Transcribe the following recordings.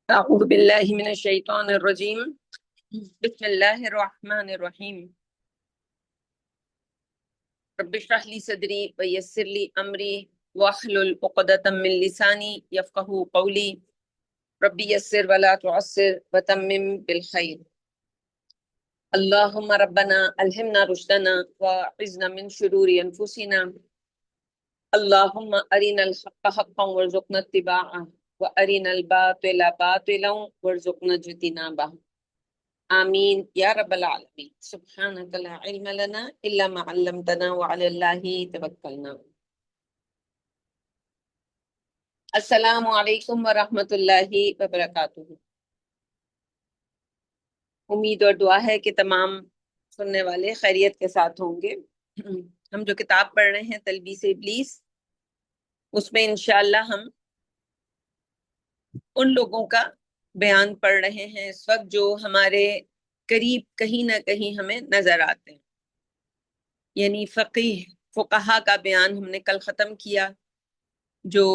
أعوذ بالله من الشيطان الرجيم. بسم الله الرحمن الرحيم. رب اشرح لي صدري ويسر لي أمري واحلل عقدة من لساني يفقهوا قولي. ربي يسر ولا تعسر وتمم بالخير. اللهم ربنا ألهمنا رشدنا وأعذنا من شرور أنفسنا. اللهم أرنا الحق حقا وارزقنا اتباعه وأرنا الباطل باطلا وارزقنا اجتنابه. آمين یا رب العالمین. سبحانک لا علم لنا الا ما علمتنا وعلى الله توکلنا. السلام علیکم ورحمۃ اللہ وبرکاتہ. امید اور دعا ہے کہ تمام سننے والے خیریت کے ساتھ ہوں گے. ہم جو کتاب پڑھ رہے ہیں تلبیس ابلیس، اس میں انشاءاللہ ہم ان لوگوں کا بیان پڑھ رہے ہیں اس وقت جو ہمارے قریب کہیں نہ کہیں ہمیں نظر آتے ہیں. یعنی فقہا کا بیان ہم نے کل ختم کیا، جو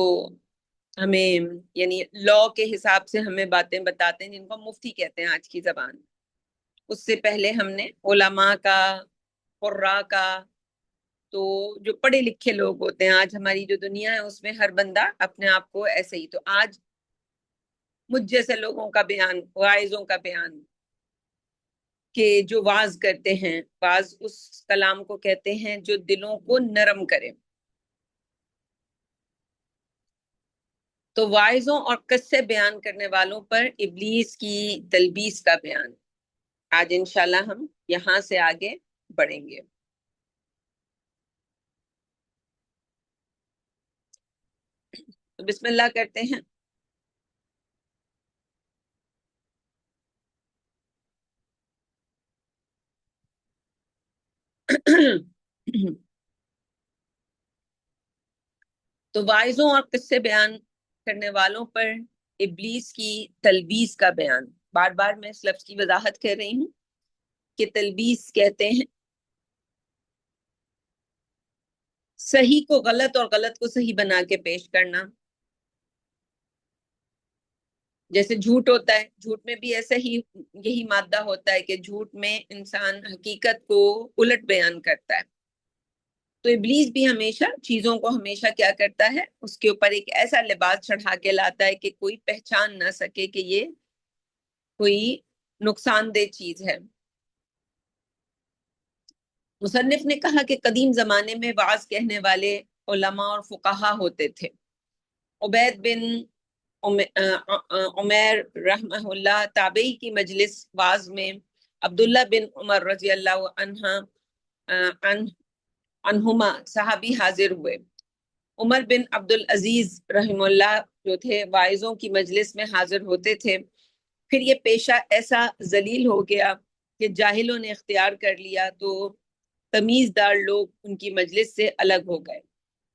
ہمیں یعنی لا کے حساب سے ہمیں باتیں بتاتے ہیں، جن کو مفتی کہتے ہیں آج کی زبان. اس سے پہلے ہم نے علماء کا، قراء کا، تو جو پڑھے لکھے لوگ ہوتے ہیں، آج ہماری جو دنیا ہے اس میں ہر بندہ اپنے آپ کو ایسے ہی، تو آج مجھ جیسے لوگوں کا بیان، واعظوں کا بیان، کہ جو واعظ کرتے ہیں. واعظ اس کلام کو کہتے ہیں جو دلوں کو نرم کرے. تو واعظوں اور قصے بیان کرنے والوں پر ابلیس کی تلبیس کا بیان آج انشاءاللہ ہم یہاں سے آگے بڑھیں گے. تو بسم اللہ کرتے ہیں. تو واعظوں اور قصے بیان کرنے والوں پر ابلیس کی تلبیس کا بیان. بار بار میں اس لفظ کی وضاحت کر رہی ہوں کہ تلبیس کہتے ہیں صحیح کو غلط اور غلط کو صحیح بنا کے پیش کرنا. جیسے جھوٹ ہوتا ہے، جھوٹ میں بھی ایسا ہی یہی مادہ ہوتا ہے کہ جھوٹ میں انسان حقیقت کو الٹ بیان کرتا ہے. تو ابلیس بھی ہمیشہ چیزوں کو ہمیشہ کیا کرتا ہے، اس کے اوپر ایک ایسا لباس چڑھا کے لاتا ہے کہ کوئی پہچان نہ سکے کہ یہ کوئی نقصان دہ چیز ہے. مصنف نے کہا کہ قدیم زمانے میں واعظ کہنے والے علماء اور فقہا ہوتے تھے. عبید بن عمیر رحمہ اللہ تابعی کی مجلس واعظ میں عبداللہ بن عمر رضی اللہ عنہما صحابی حاضر ہوئے. عمر بن عبدالعزیز رحمہ اللہ جو تھے واعظوں کی مجلس میں حاضر ہوتے تھے. پھر یہ پیشہ ایسا ذلیل ہو گیا کہ جاہلوں نے اختیار کر لیا، تو تمیز دار لوگ ان کی مجلس سے الگ ہو گئے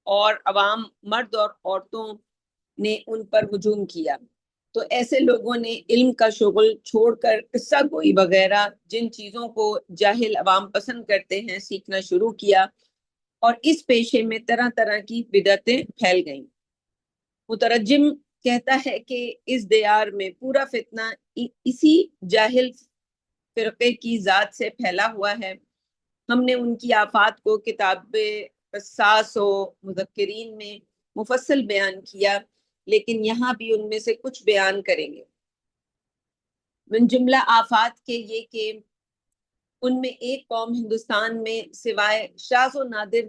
اور عوام مرد اور عورتوں نے ان پر ہجوم کیا. تو ایسے لوگوں نے علم کا شغل چھوڑ کر قصہ گوئی وغیرہ جن چیزوں کو جاہل عوام پسند کرتے ہیں سیکھنا شروع کیا، اور اس پیشے میں طرح طرح کی بدعتیں پھیل گئیں. مترجم کہتا ہے کہ اس دیار میں پورا فتنہ اسی جاہل فرقے کی ذات سے پھیلا ہوا ہے. ہم نے ان کی آفات کو کتاب قصاص و مذکرین میں مفصل بیان کیا، لیکن یہاں بھی ان میں سے کچھ بیان کریں گے. من جملہ آفات کے یہ کہ ان میں ایک قوم ہندوستان میں سوائے شاذ و نادر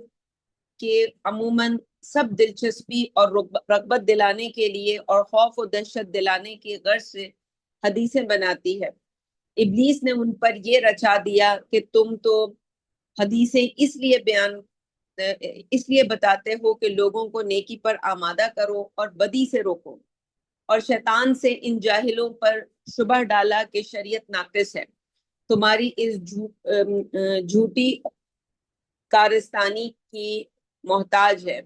کے عموماً سب دلچسپی اور رغبت دلانے کے لیے اور خوف و دہشت دلانے کی غرض سے حدیثیں بناتی ہے. ابلیس نے ان پر یہ رچا دیا کہ تم تو حدیثیں اس لیے بتاتے ہو کہ لوگوں کو نیکی پر آمادہ کرو اور بدی سے روکو، اور شیطان سے ان جاہلوں پر شبہ ڈالا کہ شریعت ناقص ہے، تمہاری اس جھوٹی کارستانی کی محتاج ہے.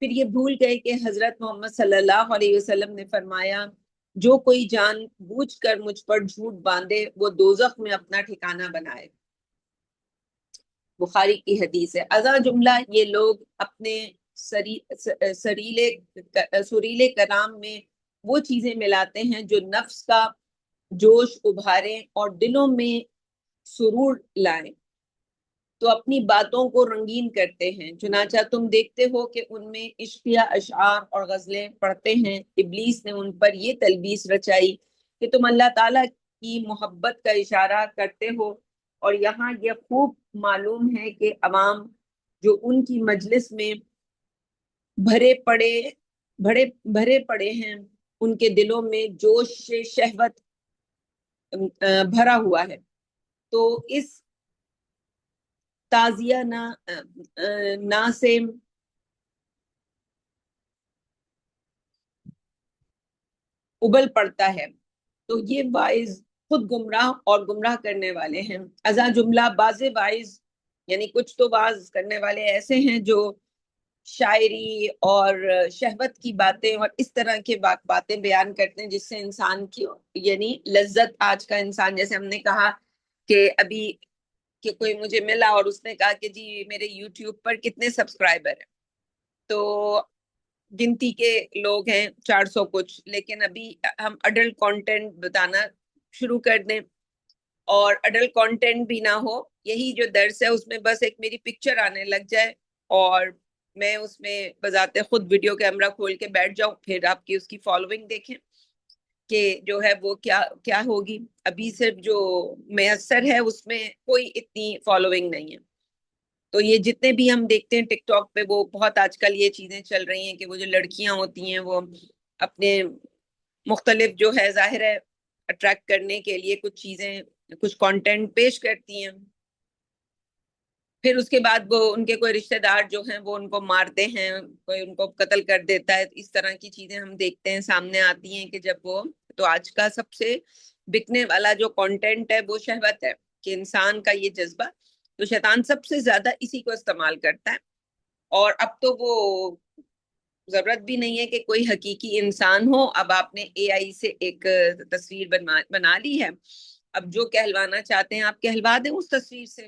پھر یہ بھول گئے کہ حضرت محمد صلی اللہ علیہ وسلم نے فرمایا جو کوئی جان بوجھ کر مجھ پر جھوٹ باندھے وہ دوزخ میں اپنا ٹھکانہ بنائے. بخاری کی حدیث ہے. ازا جملہ یہ لوگ اپنے سریلے کلام میں وہ چیزیں ملاتے ہیں جو نفس کا جوش ابھاریں اور دلوں میں سرور لائیں، تو اپنی باتوں کو رنگین کرتے ہیں۔ چنانچہ تم دیکھتے ہو کہ ان میں عشقیہ اشعار اور غزلیں پڑھتے ہیں۔ ابلیس نے ان پر یہ تلبیس رچائی کہ تم اللہ تعالیٰ کی محبت کا اشارہ کرتے ہو، اور یہاں یہ خوب معلوم ہے کہ عوام جو ان کی مجلس میں بھرے پڑے ہیں، ان کے دلوں میں جوش سے شہوت بھرا ہوا ہے۔ تو اس تازیہ نا سے ابل پڑتا ہے، تو یہ واعظ خود گمراہ اور گمراہ کرنے والے ہیں۔ ازا جملہ بعض واعظ یعنی کچھ تو واعظ کرنے والے ایسے ہیں جو شاعری اور شہوت کی باتیں اور اس طرح کے باتیں بیان کرتے ہیں جس سے انسان کی یعنی لذت، آج کا انسان جیسے ہم نے کہا کہ ابھی کہ کوئی مجھے ملا اور اس نے کہا کہ جی میرے یوٹیوب پر کتنے سبسکرائبر ہیں، تو گنتی کے لوگ ہیں 400 کچھ، لیکن ابھی ہم اڈلٹ کانٹینٹ بتانا شروع کر دیں اور اڈلٹ کانٹینٹ بھی نہ ہو، یہی جو درس ہے اس میں بس ایک میری پکچر آنے لگ جائے اور میں اس میں بذات خود ویڈیو کیمرہ کھول کے بیٹھ جاؤں، پھر آپ کی اس کی فالوئنگ دیکھیں کہ جو ہے وہ کیا ہوگی۔ ابھی صرف جو میسر ہے اس میں کوئی اتنی فالوئنگ نہیں ہے، تو یہ جتنے بھی ہم دیکھتے ہیں ٹک ٹاک پہ، وہ بہت آج کل یہ چیزیں چل رہی ہیں کہ وہ جو لڑکیاں ہوتی ہیں وہ اپنے مختلف جو ہے ظاہر ہے اٹریکٹ کرنے کے لیے کچھ چیزیں، کچھ کانٹینٹ پیش کرتی ہیں، پھر اس کے بعد وہ ان کے کوئی رشتہ دار جو ہیں وہ ان کو مارتے ہیں، کوئی ان کو قتل کر دیتا ہے، اس طرح کی چیزیں ہم دیکھتے ہیں سامنے آتی ہیں کہ جب وہ، تو آج کا سب سے بکنے والا جو کانٹینٹ ہے وہ شہوت ہے، کہ انسان کا یہ جذبہ، تو شیطان سب سے زیادہ اسی کو استعمال کرتا ہے۔ اور اب تو وہ ضرورت بھی نہیں ہے کہ کوئی حقیقی انسان ہو، اب آپ نے اے آئی سے ایک تصویر بنا لی ہے، اب جو کہلوانا چاہتے ہیں آپ کہلوا دیں اس تصویر سے۔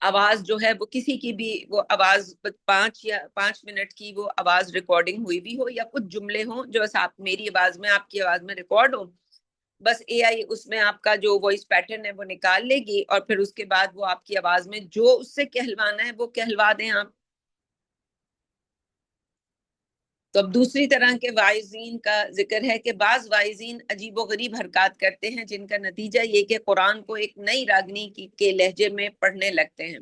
آواز جو ہے وہ کسی کی بھی، وہ آواز 5 منٹ کی وہ آواز ریکارڈنگ ہوئی بھی ہو یا کچھ جملے ہوں جو آپ میری آواز میں آپ کی آواز میں ریکارڈ ہو، بس اے آئی اس میں آپ کا جو وائس پیٹرن ہے وہ نکال لے گی اور پھر اس کے بعد وہ آپ کی آواز میں جو اس سے کہلوانا ہے وہ کہلوا دیں آپ۔ تو اب دوسری طرح کے واعظین کا ذکر ہے کہ بعض واعظین عجیب و غریب حرکات کرتے ہیں جن کا نتیجہ یہ کہ قرآن کو ایک نئی راگنی کے لہجے میں پڑھنے لگتے ہیں۔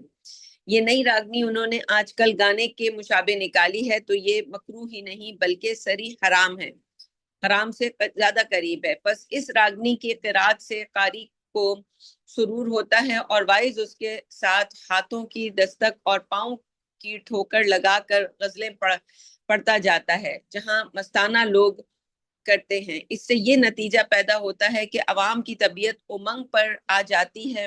یہ نئی راگنی انہوں نے آج کل گانے کے مشابہ نکالی ہے، تو یہ مکروہ ہی نہیں بلکہ صریح حرام ہے، حرام سے زیادہ قریب ہے۔ پس اس راگنی کی قرات سے قاری کو سرور ہوتا ہے اور واعظ اس کے ساتھ ہاتھوں کی دستک اور پاؤں کی ٹھوکر لگا کر غزلیں پڑھتا جاتا ہے جہاں مستانہ لوگ کرتے ہیں۔ اس سے یہ نتیجہ پیدا ہوتا ہے کہ عوام کی طبیعت امنگ پر آ جاتی ہے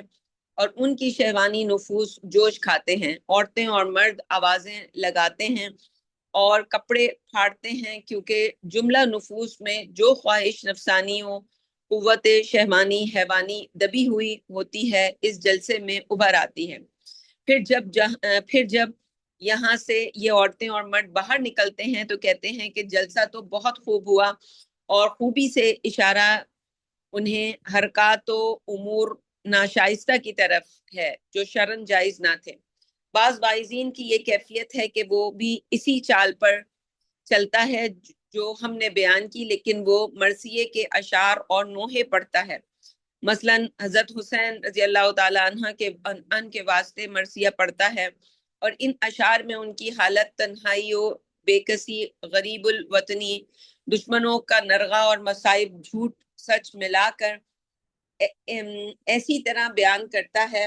اور ان کی شہوانی نفوس جوش کھاتے ہیں، عورتیں اور مرد آوازیں لگاتے ہیں اور کپڑے پھاڑتے ہیں، کیونکہ جملہ نفوس میں جو خواہش نفسانی و قوت شہوانی حیوانی دبی ہوئی ہوتی ہے اس جلسے میں ابھر آتی ہے۔ پھر جب یہاں سے یہ عورتیں اور مرد باہر نکلتے ہیں تو کہتے ہیں کہ جلسہ تو بہت خوب ہوا، اور خوبی سے اشارہ انہیں حرکات و امور ناشائستہ کی طرف ہے جو شرعاً جائز نہ تھے۔ بعض واعظین کی یہ کیفیت ہے کہ وہ بھی اسی چال پر چلتا ہے جو ہم نے بیان کی، لیکن وہ مرثیے کے اشعار اور نوحے پڑھتا ہے۔ مثلا حضرت حسین رضی اللہ تعالی عنہ کے واسطے مرثیہ پڑھتا ہے، اور ان اشعار میں ان کی حالت تنہائی و بے کسی، غریب الوطنی، دشمنوں کا نرغہ اور مصائب جھوٹ سچ ملا کر ایسی طرح بیان کرتا ہے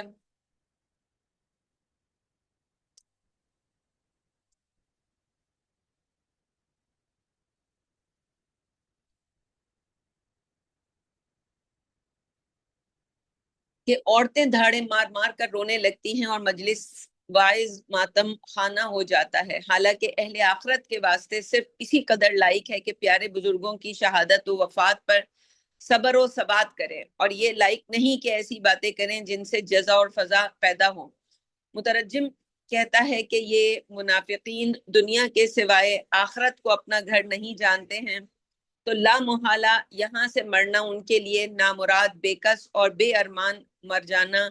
کہ عورتیں دھاڑے مار مار کر رونے لگتی ہیں اور مجلس واعظ ماتم خانہ ہو جاتا ہے، حالانکہ اہل آخرت کے واسطے صرف اسی قدر لائق ہے کہ پیارے بزرگوں کی شہادت و وفات پر صبر و ثبات کریں، اور یہ لائق نہیں کہ ایسی باتیں کریں جن سے جزا اور فضا پیدا ہو۔ مترجم کہتا ہے کہ یہ منافقین دنیا کے سوائے آخرت کو اپنا گھر نہیں جانتے ہیں، تو لا محالہ یہاں سے مرنا ان کے لیے نامراد، بے کس اور بے ارمان مر جانا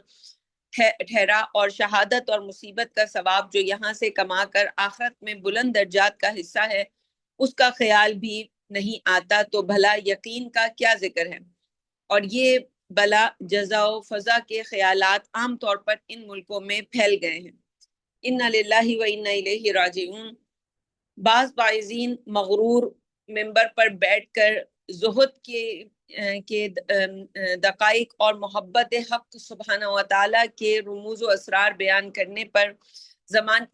ٹھہرا، اور شہادت اور مصیبت کا ثواب جو یہاں سے کما کر آخرت میں بلند درجات کا حصہ ہے اس کا خیال بھی نہیں آتا، تو بھلا یقین کا کیا ذکر ہے۔ اور یہ بلا جزا و فضا کے خیالات عام طور پر ان ملکوں میں پھیل گئے ہیں۔ انا للہ و انا الیہ راجعون۔ بعض واعظین مغرور ممبر پر بیٹھ کر زہد کے دقائق اور محبت حق سبحانہ و تعالیٰ کے رموز و اسرار بیان کرنے پر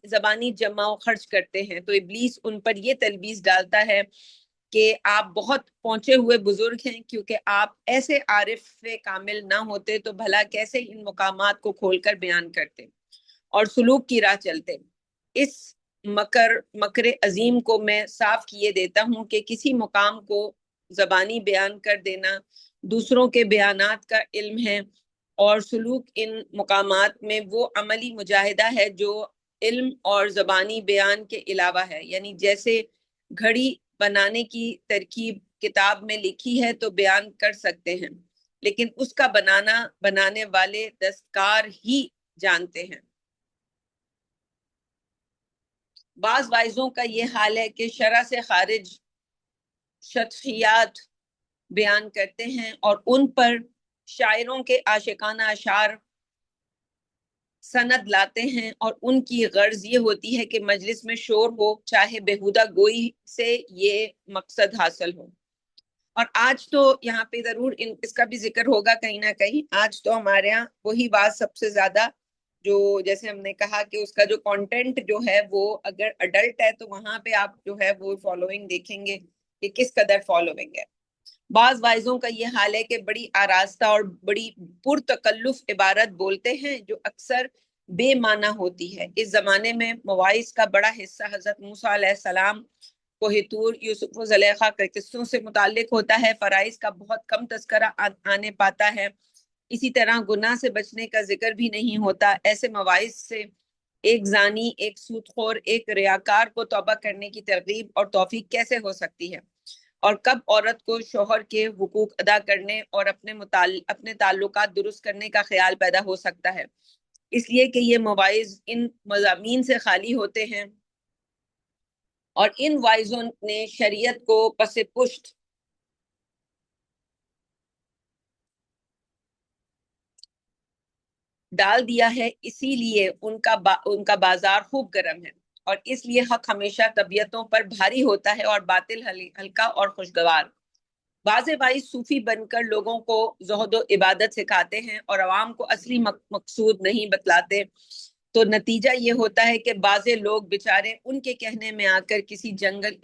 زبانی جمع و خرچ کرتے ہیں، تو ابلیس ان پر یہ تلبیس ڈالتا ہے کہ آپ بہت پہنچے ہوئے بزرگ ہیں، کیونکہ آپ ایسے عارف کامل نہ ہوتے تو بھلا کیسے ان مقامات کو کھول کر بیان کرتے اور سلوک کی راہ چلتے۔ اس مکر عظیم کو میں صاف کیے دیتا ہوں کہ کسی مقام کو زبانی بیان کر دینا دوسروں کے بیانات کا علم ہے، اور سلوک ان مقامات میں وہ عملی مجاہدہ ہے جو علم اور زبانی بیان کے علاوہ ہے۔ یعنی جیسے گھڑی بنانے کی ترکیب کتاب میں لکھی ہے تو بیان کر سکتے ہیں، لیکن اس کا بنانے والے دستکار ہی جانتے ہیں۔ بعض واعظوں کا یہ حال ہے کہ شرع سے خارج شطحیات بیان کرتے ہیں اور ان پر شاعروں کے عاشقانہ اشعار سند لاتے ہیں، اور ان کی غرض یہ ہوتی ہے کہ مجلس میں شور ہو، چاہے بےہودہ گوئی سے یہ مقصد حاصل ہو۔ اور آج تو یہاں پہ ضرور اس کا بھی ذکر ہوگا کہیں نہ کہیں، آج تو ہمارے ہاں وہی بات سب سے زیادہ، جو جیسے ہم نے کہا کہ اس کا جو کانٹینٹ جو ہے وہ اگر اڈلٹ ہے تو وہاں پہ آپ جو ہے وہ فالوئنگ دیکھیں گے کہ کس قدر فالوئنگ ہے۔ بعض واعظوں کا یہ حال ہے کہ بڑی آراستہ اور بڑی پرتکلف عبارت بولتے ہیں جو اکثر بے معنی ہوتی ہے۔ اس زمانے میں مواعظ کا بڑا حصہ حضرت موسیٰ علیہ السلام، کوہ طور، یوسف و زلیخا کے قصوں سے متعلق ہوتا ہے۔ فرائض کا بہت کم تذکرہ آنے پاتا ہے، اسی طرح گناہ سے بچنے کا ذکر بھی نہیں ہوتا۔ ایسے مواعظ سے ایک زانی، ایک سود خور، ایک ریاکار کو توبہ کرنے کی ترغیب اور توفیق کیسے ہو سکتی ہے؟ اور کب عورت کو شوہر کے حقوق ادا کرنے اور اپنے تعلقات درست کرنے کا خیال پیدا ہو سکتا ہے؟ اس لیے کہ یہ مواعظ ان مضامین سے خالی ہوتے ہیں، اور ان واعظوں نے شریعت کو پس پشت ڈال دیا ہے، اسی لیے ان کا بازار خوب گرم ہے، اور اس لیے حق ہمیشہ طبیعتوں پر بھاری ہوتا ہے اور باطل ہلکا اور خوشگوار۔ بعض واعظ صوفی بن کر لوگوں کو زہد و عبادت سکھاتے ہیں اور عوام کو اصلی مقصود نہیں بتلاتے، تو نتیجہ یہ ہوتا ہے کہ بعض لوگ بیچارے ان کے کہنے میں آ کر کسی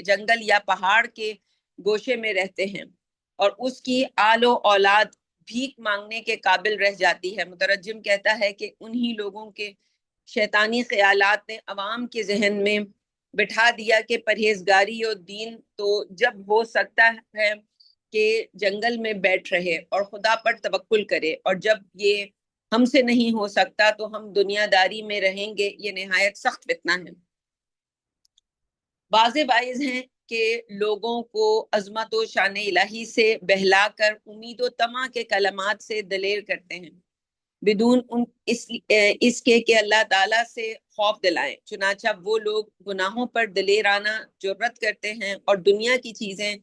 جنگل یا پہاڑ کے گوشے میں رہتے ہیں، اور اس کی آل و اولاد بھیک مانگنے کے قابل رہ جاتی ہے۔ مترجم کہتا ہے کہ انہی لوگوں کے شیطانی خیالات نے عوام کے ذہن میں بٹھا دیا کہ پرہیزگاری اور دین تو جب ہو سکتا ہے کہ جنگل میں بیٹھ رہے اور خدا پر توکل کرے، اور جب یہ ہم سے نہیں ہو سکتا تو ہم دنیا داری میں رہیں گے۔ یہ نہایت سخت فتنہ ہے۔ بعض واعظ ہیں کہ لوگوں کو عظمت و شان الہی سے بہلا کر امید و طمع کے کلمات سے دلیر کرتے ہیں، بدون اس کے کہ اللہ تعالیٰ سے خوف دلائیں۔ چنانچہ وہ لوگ گناہوں پر دلیرانہ جرأت کرتے ہیں اور دنیا کی چیزیں،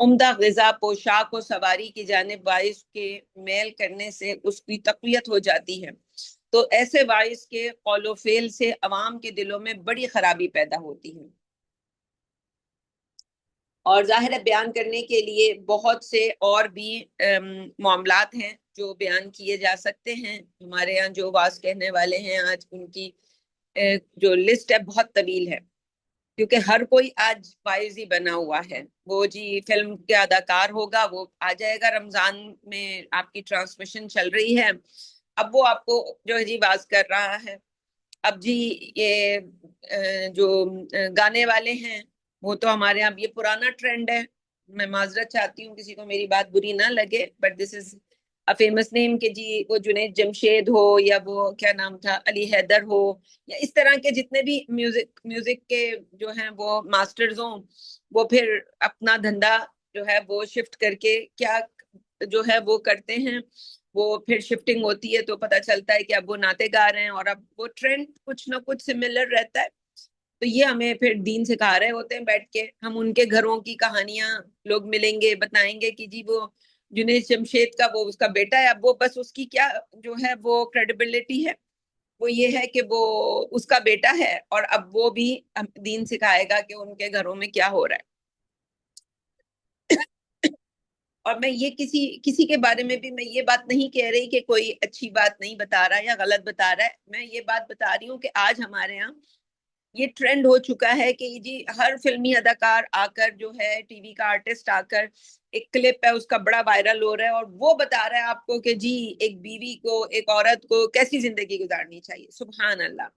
عمدہ غذا، پوشاک و سواری کی جانب واعظ کے میل کرنے سے اس کی تقویت ہو جاتی ہے۔ تو ایسے واعظ کے قول و فعل سے عوام کے دلوں میں بڑی خرابی پیدا ہوتی ہے، اور ظاہر ہے بیان کرنے کے لیے بہت سے اور بھی معاملات ہیں جو بیان کیے جا سکتے ہیں۔ ہمارے یہاں جو واعظ کہنے والے ہیں آج ان کی جو لسٹ ہے بہت طویل ہے، کیونکہ ہر کوئی آج واعظ ہی بنا ہوا ہے۔ وہ جی فلم کے اداکار ہوگا، وہ آ جائے گا، رمضان میں آپ کی ٹرانسمیشن چل رہی ہے، اب وہ آپ کو جو ہے جی واعظ کر رہا ہے۔ اب جی یہ جو گانے والے ہیں وہ تو ہمارے یہاں یہ پرانا ٹرینڈ ہے، میں معذرت چاہتی ہوں کسی کو میری بات بری نہ لگے، but this is famous name کہ جی وہ جنید جمشید ہو یا وہ کیا نام تھا علی حیدر ہو یا اس طرح کے جتنے بھی میوزک کے جو ہیں وہ ماسٹرز ہوں، وہ پھر اپنا دھندا جو ہے وہ شفٹ کر کے کیا جو ہے وہ کرتے ہیں، وہ پھر شفٹنگ ہوتی ہے تو پتہ چلتا ہے کہ اب وہ نعتیں گا رہے ہیں اور اب وہ ٹرینڈ کچھ نہ کچھ سملر رہتا ہے. تو یہ ہمیں پھر دین سکھا رہے ہوتے ہیں بیٹھ کے. ہم ان کے گھروں کی کہانیاں لوگ ملیں گے بتائیں گے کہ جی وہ جنید جمشید کا وہ اس کا بیٹا ہے، اب وہ بس اس کی کیا جو ہے وہ کریڈیبلٹی ہے، وہ یہ ہے کہ وہ اس کا بیٹا ہے اور اب وہ بھی دین سکھائے گا کہ ان کے گھروں میں کیا ہو رہا ہے. اور میں یہ کسی کے بارے میں بھی میں یہ بات نہیں کہہ رہی کہ کوئی اچھی بات نہیں بتا رہا یا غلط بتا رہا ہے، میں یہ بات بتا رہی ہوں کہ آج ہمارے ہاں یہ ٹرینڈ ہو چکا ہے کہ جی ہر فلمی اداکار آ کر جو ہے ٹی وی کا آرٹسٹ آ کر ایک کلپ ہے اس کا بڑا وائرل ہو رہا ہے اور وہ بتا رہا ہے آپ کو کہ جی ایک بیوی کو ایک عورت کو کیسی زندگی گزارنی چاہیے. سبحان اللہ.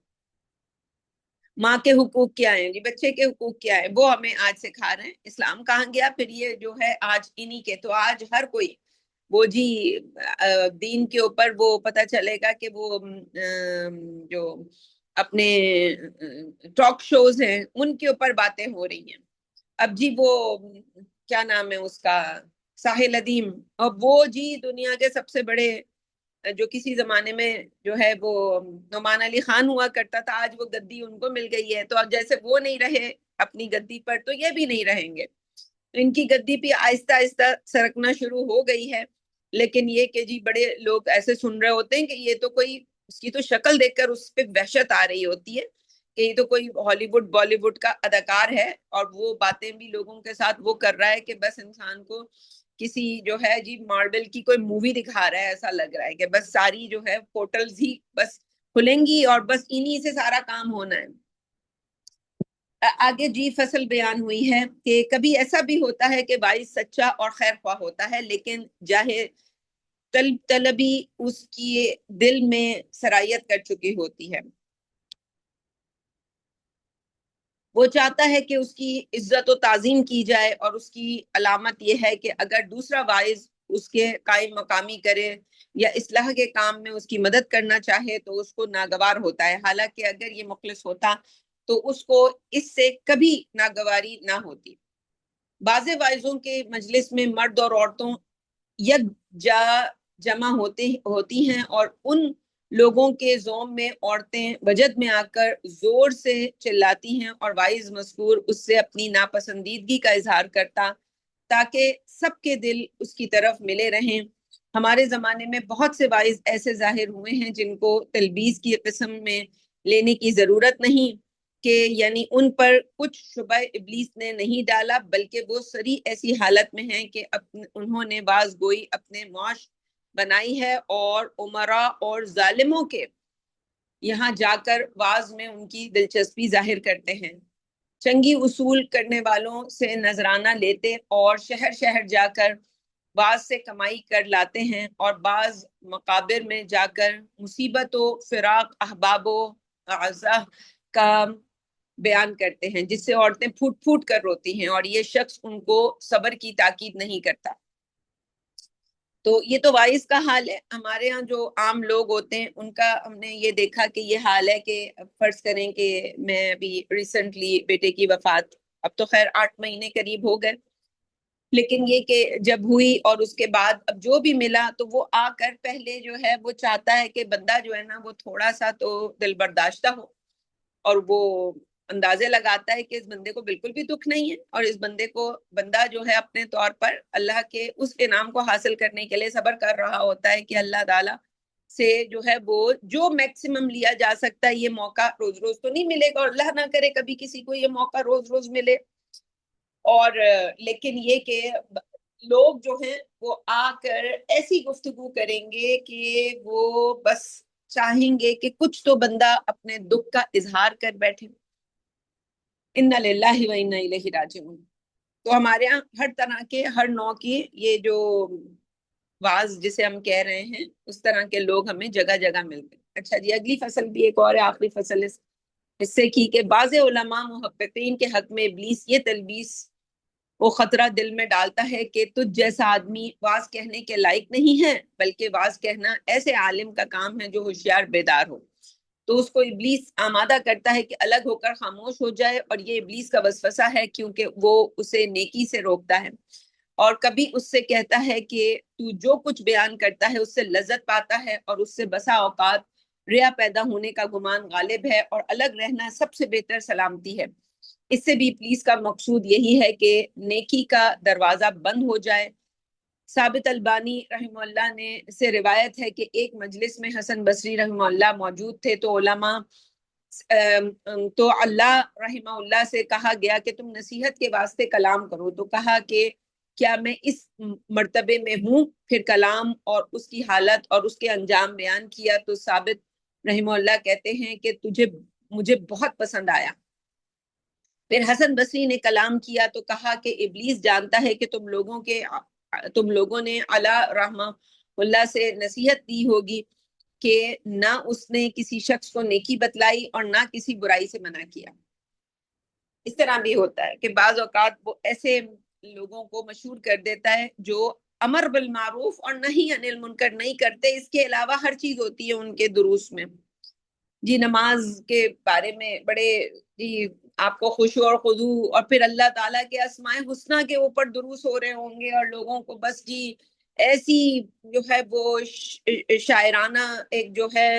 ماں کے حقوق کیا ہیں جی، بچے کے حقوق کیا ہے، وہ ہمیں آج سکھا رہے ہیں. اسلام کہاں گیا پھر یہ جو ہے آج انہی کے. تو آج ہر کوئی وہ جی دین کے اوپر وہ پتہ چلے گا کہ وہ جو اپنے ٹاک شوز ہیں ان کے اوپر باتیں ہو رہی ہیں. اب جی وہ کیا نام ہے اس کا ساحل ادیم، اور وہ جی دنیا کے سب سے بڑے جو کسی زمانے میں جو ہے وہ نعمان علی خان ہوا کرتا تھا، آج وہ گدی ان کو مل گئی ہے. تو اب جیسے وہ نہیں رہے اپنی گدی پر تو یہ بھی نہیں رہیں گے. ان کی گدی پہ آہستہ آہستہ سرکنا شروع ہو گئی ہے. لیکن یہ کہ جی بڑے لوگ ایسے سن رہے ہوتے ہیں کہ یہ تو کوئی اس کی تو شکل دیکھ کر اس پہ وحشت آ رہی ہوتی ہے کہ یہ تو کوئی ہالی ووڈ بالی ووڈ کا اداکار ہے اور وہ باتیں بھی لوگوں کے ساتھ وہ کر رہا ہے کہ بس انسان کو کسی جو ہے جی مارول کی کوئی مووی دکھا رہا ہے. ایسا لگ رہا ہے کہ بس ساری جو ہے پورٹلز ہی بس کھلیں گی اور بس انہی سے سارا کام ہونا ہے. آگے جی فصل بیان ہوئی ہے کہ کبھی ایسا بھی ہوتا ہے کہ وائس سچا اور خیر خواہ ہوتا ہے لیکن جاہے طلبی اس کی دل میں سرایت کر چکی ہوتی ہے. وہ چاہتا ہے کہ اس کی عزت و تعظیم کی جائے اور اس کی علامت یہ ہے کہ اگر دوسرا وائز اس کے قائم مقامی کرے یا اصلاح کے کام میں اس کی مدد کرنا چاہے تو اس کو ناگوار ہوتا ہے. حالانکہ اگر یہ مخلص ہوتا تو اس کو اس سے کبھی ناگواری نہ ہوتی. بعض وائزوں کے مجلس میں مرد اور عورتوں یک جا جمع ہوتی ہیں اور ان لوگوں کے زوم میں عورتیں وجد میں آ کر زور سے چلاتی ہیں اور وائز مذکور اس سے اپنی ناپسندیدگی کا اظہار کرتا تاکہ سب کے دل اس کی طرف ملے رہیں. ہمارے زمانے میں بہت سے وائز ایسے ظاہر ہوئے ہیں جن کو تلبیس کی قسم میں لینے کی ضرورت نہیں کہ یعنی ان پر کچھ شبہ ابلیس نے نہیں ڈالا بلکہ وہ سری ایسی حالت میں ہیں کہ انہوں نے باز گوئی اپنے معاش بنائی ہے اور عمرا اور ظالموں کے یہاں جا کر واز میں ان کی دلچسپی ظاہر کرتے ہیں. چنگی اصول کرنے والوں سے نذرانہ لیتے اور شہر شہر جا کر بعض سے کمائی کر لاتے ہیں اور بعض مقابر میں جا کر مصیبت و فراق احباب و اعزاء کا بیان کرتے ہیں جس سے عورتیں پھوٹ پھوٹ کر روتی ہیں اور یہ شخص ان کو صبر کی تاکید نہیں کرتا. تو یہ تو وائس کا حال ہے. ہمارے ہاں جو عام لوگ ہوتے ہیں ان کا ہم نے یہ دیکھا کہ یہ حال ہے کہ فرض کریں کہ میں ابھی ریسنٹلی بیٹے کی وفات اب تو خیر 8 مہینے قریب ہو گئے، لیکن یہ کہ جب ہوئی اور اس کے بعد اب جو بھی ملا تو وہ آ کر پہلے جو ہے وہ چاہتا ہے کہ بندہ جو ہے نا وہ تھوڑا سا تو دل برداشتہ ہو اور وہ اندازے لگاتا ہے کہ اس بندے کو بالکل بھی دکھ نہیں ہے اور اس بندے کو بندہ جو ہے اپنے طور پر اللہ کے اس انعام کو حاصل کرنے کے لیے صبر کر رہا ہوتا ہے کہ اللہ تعالیٰ سے جو ہے وہ جو میکسیمم لیا جا سکتا ہے. یہ موقع روز روز تو نہیں ملے گا اور اللہ نہ کرے کبھی کسی کو یہ موقع روز روز ملے. اور لیکن یہ کہ لوگ جو ہیں وہ آ کر ایسی گفتگو کریں گے کہ وہ بس چاہیں گے کہ کچھ تو بندہ اپنے دکھ کا اظہار کر بیٹھے. انا للہ و انا الیہ راجعون. تو ہمارے یہاں ہر طرح کے ہر نوع کی یہ جو واز جسے ہم کہہ رہے ہیں اس طرح کے لوگ ہمیں جگہ جگہ ملتے ہیں. اچھا جی اگلی فصل بھی ایک اور ہے، آخری فصل اس سے کی کہ بعض علماء محققین کے حق میں ابلیس یہ تلبیس وہ خطرہ دل میں ڈالتا ہے کہ تجھ جیسا آدمی واز کہنے کے لائق نہیں ہے، بلکہ واز کہنا ایسے عالم کا کام ہے جو ہوشیار بیدار ہو۔ تو اس کو ابلیس آمادہ کرتا ہے کہ الگ ہو کر خاموش ہو جائے، اور یہ ابلیس کا وسوسہ ہے کیونکہ وہ اسے نیکی سے روکتا ہے، اور کبھی اس سے کہتا ہے کہ تو جو کچھ بیان کرتا ہے اس سے لذت پاتا ہے، اور اس سے بسا اوقات ریا پیدا ہونے کا گمان غالب ہے، اور الگ رہنا سب سے بہتر سلامتی ہے۔ اس سے بھی ابلیس کا مقصود یہی ہے کہ نیکی کا دروازہ بند ہو جائے۔ ثابت البانی رحمہ اللہ نے سے روایت ہے کہ ایک مجلس میں حسن بصری رحمہ اللہ موجود تھے، تو علماء تو اللہ رحمہ اللہ سے کہا گیا کہ تم نصیحت کے واسطے کلام کرو، تو کہا کہ کیا میں اس مرتبے میں ہوں؟ پھر کلام اور اس کی حالت اور اس کے انجام بیان کیا، تو ثابت رحمہ اللہ کہتے ہیں کہ مجھے بہت پسند آیا۔ پھر حسن بصری نے کلام کیا تو کہا کہ ابلیس جانتا ہے کہ تم لوگوں نے علی رحمہ اللہ سے نصیحت دی ہوگی کہ نہ اس نے کسی شخص کو نیکی بتلائی اور نہ کسی برائی سے منع کیا۔ اس طرح بھی ہوتا ہے کہ بعض اوقات وہ ایسے لوگوں کو مشہور کر دیتا ہے جو امر بالمعروف اور نہی عن المنکر نہیں کرتے، اس کے علاوہ ہر چیز ہوتی ہے ان کے دروس میں۔ جی نماز کے بارے میں بڑے جی آپ کو خشوع اور خضوع، اور پھر اللہ تعالیٰ کے اسماء حسنہ کے اوپر دروس ہو رہے ہوں گے، اور لوگوں کو بس جی ایسی جو ہے وہ شاعرانہ ایک جو ہے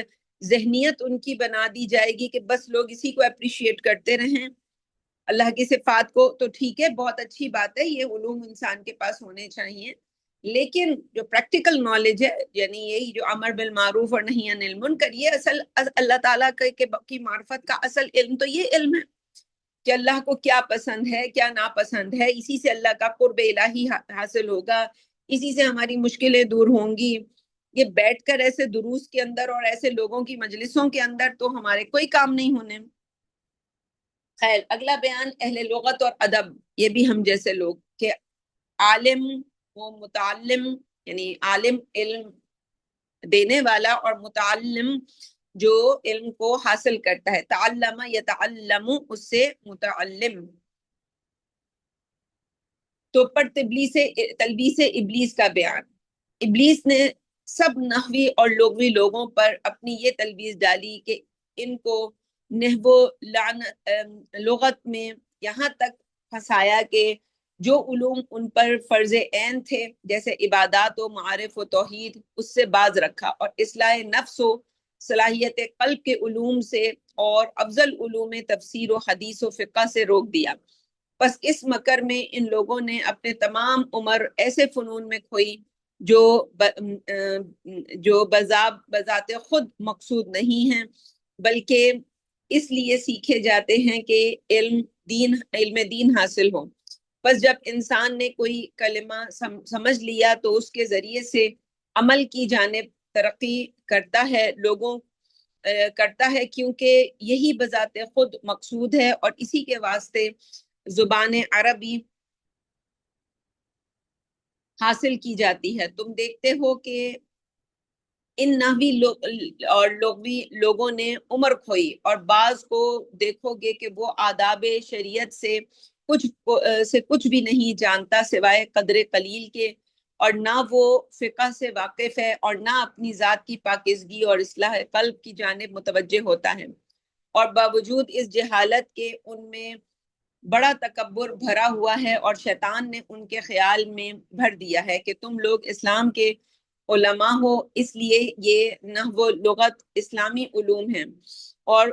ذہنیت ان کی بنا دی جائے گی کہ بس لوگ اسی کو اپریشیٹ کرتے رہیں۔ اللہ کی صفات کو تو ٹھیک ہے، بہت اچھی بات ہے، یہ علوم انسان کے پاس ہونے چاہیے، لیکن جو پریکٹیکل نالج ہے، یعنی یہی جو امر بالمعروف اور نہی عن المنکر، یہ اصل اللہ تعالیٰ کی معرفت کا اصل علم تو یہ علم ہے کہ اللہ کو کیا پسند ہے، کیا ناپسند ہے، اسی سے اللہ کا قرب الہی حاصل ہوگا، اسی سے ہماری مشکلیں دور ہوں گی۔ یہ بیٹھ کر ایسے دروس کے اندر اور ایسے لوگوں کی مجلسوں کے اندر تو ہمارے کوئی کام نہیں ہونے۔ خیر، اگلا بیان اہل لغت اور ادب، یہ بھی ہم جیسے لوگ کہ عالم و متعلم، یعنی عالم علم دینے والا اور متعلم جو علم کو حاصل کرتا ہے، تعلم یتعلم اس سے متعلم۔ تو پر تلبیس ابلیس کا بیان، ابلیس نے سب نحوی اور لغوی لوگوں پر اپنی یہ تلبیس ڈالی کہ ان کو نحو لغت میں یہاں تک پھنسایا کہ جو علوم ان پر فرض عین تھے جیسے عبادات و معارف و توحید، اس سے باز رکھا، اور اصلاح نفس و صلاحیت قلب کے علوم سے اور افضل علوم تفسیر و حدیث و فقہ سے روک دیا۔ بس اس مکر میں ان لوگوں نے اپنے تمام عمر ایسے فنون میں کھوئی جو بذات خود مقصود نہیں ہیں، بلکہ اس لیے سیکھے جاتے ہیں کہ علم دین حاصل ہو۔ بس جب انسان نے کوئی کلمہ سمجھ لیا تو اس کے ذریعے سے عمل کی جانب ترقی کرتا ہے کیونکہ یہی بذات خود مقصود ہے، اور اسی کے واسطے زبان عربی حاصل کی جاتی ہے۔ تم دیکھتے ہو کہ ان نحوی اور لغوی لوگوں نے عمر کھوئی، اور بعض کو دیکھو گے کہ وہ آداب شریعت سے کچھ بھی نہیں جانتا سوائے قدر قلیل کے، اور نہ وہ فقہ سے واقف ہے، اور نہ اپنی ذات کی پاکیزگی اور اصلاح قلب کی جانب متوجہ ہوتا ہے، اور باوجود اس جہالت کے ان میں بڑا تکبر بھرا ہوا ہے، اور شیطان نے ان کے خیال میں بھر دیا ہے کہ تم لوگ اسلام کے علماء ہو، اس لیے یہ نحو لغت اسلامی علوم ہیں، اور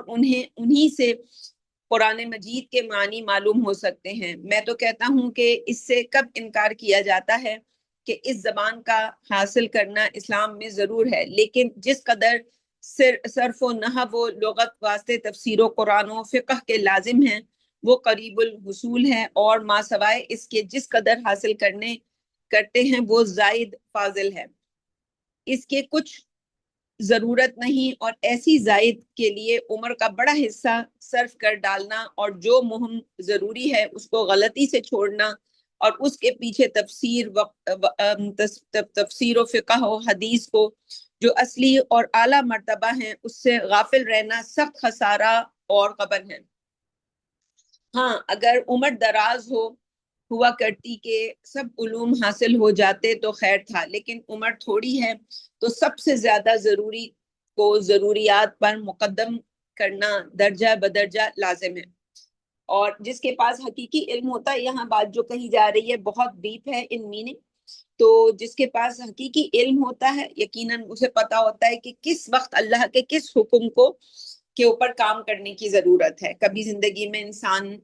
انہی سے قرآن مجید کے معنی معلوم ہو سکتے ہیں۔ میں تو کہتا ہوں کہ اس سے کب انکار کیا جاتا ہے کہ اس زبان کا حاصل کرنا اسلام میں ضرور ہے، لیکن جس قدر صرف و نحو و لغت واسطے تفسیر و قرآن و فقہ کے لازم ہیں وہ قریب الحصول ہے، اور ما سوائے اس کے جس قدر حاصل کرتے ہیں وہ زائد فاضل ہے، اس کے کچھ ضرورت نہیں، اور ایسی زائد کے لیے عمر کا بڑا حصہ صرف کر ڈالنا، اور جو مہم ضروری ہے اس کو غلطی سے چھوڑنا، اور اس کے پیچھے تفسیر و فقہ و حدیث کو جو اصلی اور اعلیٰ مرتبہ ہیں اس سے غافل رہنا سخت خسارہ اور غبن ہے۔ ہاں اگر عمر دراز ہوا کرتی کہ سب علوم حاصل ہو جاتے تو خیر تھا، لیکن عمر تھوڑی ہے تو سب سے زیادہ ضروری کو ضروریات پر مقدم کرنا درجہ بدرجہ لازم ہے۔ اور جس کے پاس حقیقی علم ہوتا ہے، یہاں بات جو کہی جا رہی ہے بہت ڈیپ ہے ان میننگ، تو جس کے پاس حقیقی علم ہوتا ہے یقیناً اسے پتا ہوتا ہے کہ کس وقت اللہ کے کس حکم کو کے اوپر کام کرنے کی ضرورت ہے۔ کبھی زندگی میں انسان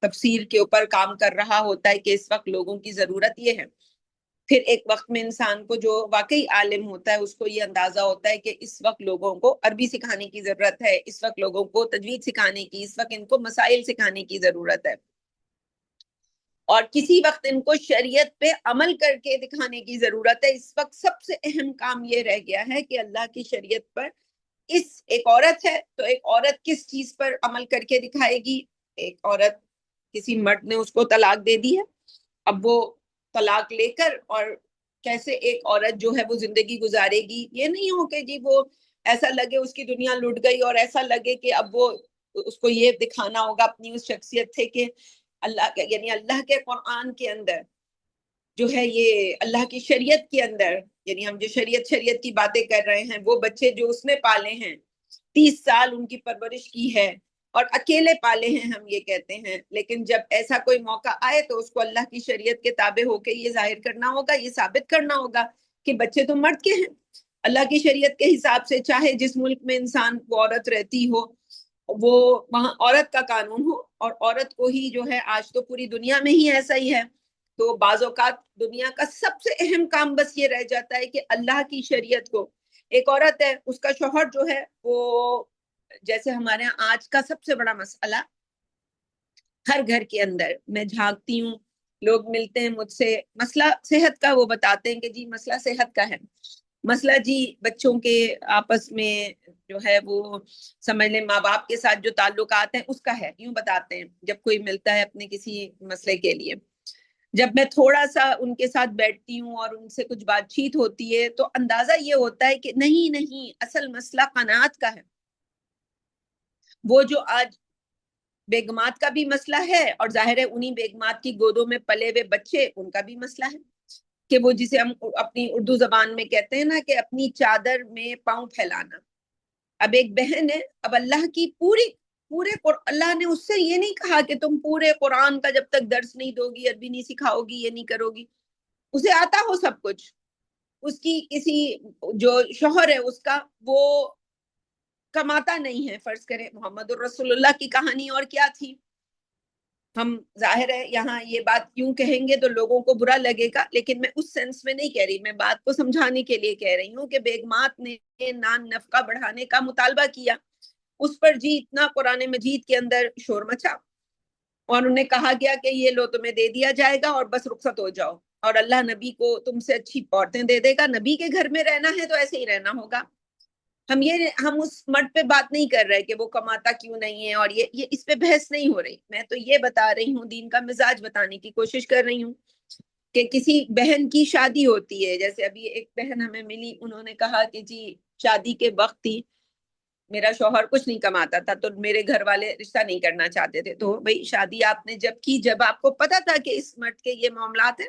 تفسیر کے اوپر کام کر رہا ہوتا ہے کہ اس وقت لوگوں کی ضرورت یہ ہے، پھر ایک وقت میں انسان کو جو واقعی عالم ہوتا ہے اس کو یہ اندازہ ہوتا ہے کہ اس وقت لوگوں کو عربی سکھانے کی ضرورت ہے، اس وقت لوگوں کو تجوید سکھانے کی، اس وقت ان کو مسائل سکھانے کی ضرورت ہے، اور کسی وقت ان کو شریعت پہ عمل کر کے دکھانے کی ضرورت ہے۔ اس وقت سب سے اہم کام یہ رہ گیا ہے کہ اللہ کی شریعت پر ایک عورت ہے تو ایک عورت کس چیز پر عمل کر کے دکھائے گی۔ ایک عورت، کسی مرد نے اس کو طلاق دے دی ہے، اب وہ طلاق لے کر اور کیسے ایک عورت جو ہے وہ زندگی گزارے گی، یہ نہیں ہو کہ جی وہ ایسا لگے اس کی دنیا لٹ گئی، اور ایسا لگے کہ اب وہ اس کو یہ دکھانا ہوگا اپنی اس شخصیت سے کہ اللہ کے، یعنی اللہ کے قرآن کے اندر جو ہے، یہ اللہ کی شریعت کے اندر، یعنی ہم جو شریعت کی باتیں کر رہے ہیں، وہ بچے جو اس نے پالے ہیں، 30 سال ان کی پرورش کی ہے اور اکیلے پالے ہیں ہم یہ کہتے ہیں، لیکن جب ایسا کوئی موقع آئے تو اس کو اللہ کی شریعت کے تابع ہو کے یہ ظاہر کرنا ہوگا، یہ ثابت کرنا ہوگا کہ بچے تو مرد کے ہیں۔ اللہ کی شریعت کے حساب سے چاہے جس ملک میں انسان کو عورت رہتی ہو وہ وہاں عورت کا قانون ہو، اور عورت کو ہی جو ہے، آج تو پوری دنیا میں ہی ایسا ہی ہے، تو بعض اوقات دنیا کا سب سے اہم کام بس یہ رہ جاتا ہے کہ اللہ کی شریعت کو، ایک عورت ہے اس کا شوہر جو ہے وہ، جیسے ہمارے یہاں آج کا سب سے بڑا مسئلہ ہر گھر کے اندر میں جھانکتی ہوں، لوگ ملتے ہیں مجھ سے، مسئلہ صحت کا، وہ بتاتے ہیں کہ جی مسئلہ صحت کا ہے، مسئلہ جی بچوں کے آپس میں جو ہے وہ سمجھ لیں ماں باپ کے ساتھ جو تعلقات ہیں اس کا ہے، یوں بتاتے ہیں جب کوئی ملتا ہے اپنے کسی مسئلے کے لیے۔ جب میں تھوڑا سا ان کے ساتھ بیٹھتی ہوں اور ان سے کچھ بات چیت ہوتی ہے تو اندازہ یہ ہوتا ہے کہ نہیں نہیں، اصل مسئلہ قناعت کا ہے۔ وہ جو آج بیگمات کا بھی مسئلہ ہے، اور ظاہر ہے انہی بیگمات کی گودوں میں پلے ہوئے بچے، ان کا بھی مسئلہ ہے کہ وہ جسے ہم اپنی اردو زبان میں کہتے ہیں نا کہ اپنی چادر میں پاؤں پھیلانا۔ اب ایک بہن ہے، اب اللہ کی پورے اللہ نے اس سے یہ نہیں کہا کہ تم پورے قرآن کا جب تک درس نہیں دو گی، عربی نہیں سکھاؤ گی، یہ نہیں کرو گی، اسے آتا ہو سب کچھ، اس کی کسی جو شوہر ہے اس کا وہ کماتا نہیں ہے، فرض کریں محمد الرسول اللہ کی کہانی اور کیا تھی، ہم ظاہر ہے یہاں یہ بات کیوں کہیں گے تو لوگوں کو برا لگے گا، لیکن میں اس سینس میں نہیں کہہ رہی، میں بات کو سمجھانے کے لیے کہہ رہی ہوں کہ بیگمات نے نان نفقہ بڑھانے کا مطالبہ کیا، اس پر جی اتنا قرآن مجید کے اندر شور مچا، اور انہیں کہا گیا کہ یہ لو تمہیں دے دیا جائے گا اور بس رخصت ہو جاؤ، اور اللہ نبی کو تم سے اچھی عورتیں دے دے گا، نبی کے گھر میں رہنا ہے تو ایسے ہی رہنا ہوگا۔ ہم اس مرد پہ بات نہیں کر رہے کہ وہ کماتا کیوں نہیں ہے، اور یہ اس پہ بحث نہیں ہو رہی، میں تو یہ بتا رہی ہوں، دین کا مزاج بتانے کی کوشش کر رہی ہوں کہ کسی بہن کی شادی ہوتی ہے، جیسے ابھی ایک بہن ہمیں ملی، انہوں نے کہا کہ جی شادی کے وقت ہی میرا شوہر کچھ نہیں کماتا تھا تو میرے گھر والے رشتہ نہیں کرنا چاہتے تھے، تو بھائی شادی آپ نے جب کی جب آپ کو پتا تھا کہ اس مرد کے یہ معاملات ہیں،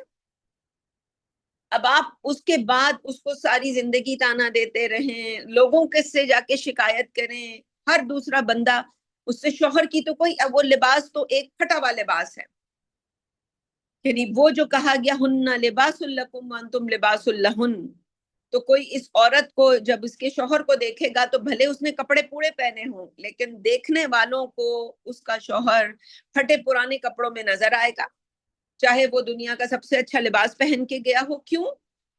اب آپ اس کے بعد اس کو ساری زندگی تانا دیتے رہیں، لوگوں کے سے جا کے شکایت کریں، ہر دوسرا بندہ اس سے، شوہر کی تو کوئی، وہ لباس تو ایک پھٹا ہوا لباس ہے، یعنی وہ جو کہا گیا ہن لباس لکم وانتم لباس لہن، تو کوئی اس عورت کو جب اس کے شوہر کو دیکھے گا تو بھلے اس نے کپڑے پورے پہنے ہوں، لیکن دیکھنے والوں کو اس کا شوہر پھٹے پرانے کپڑوں میں نظر آئے گا، چاہے وہ دنیا کا سب سے اچھا لباس پہن کے گیا ہو، کیوں؟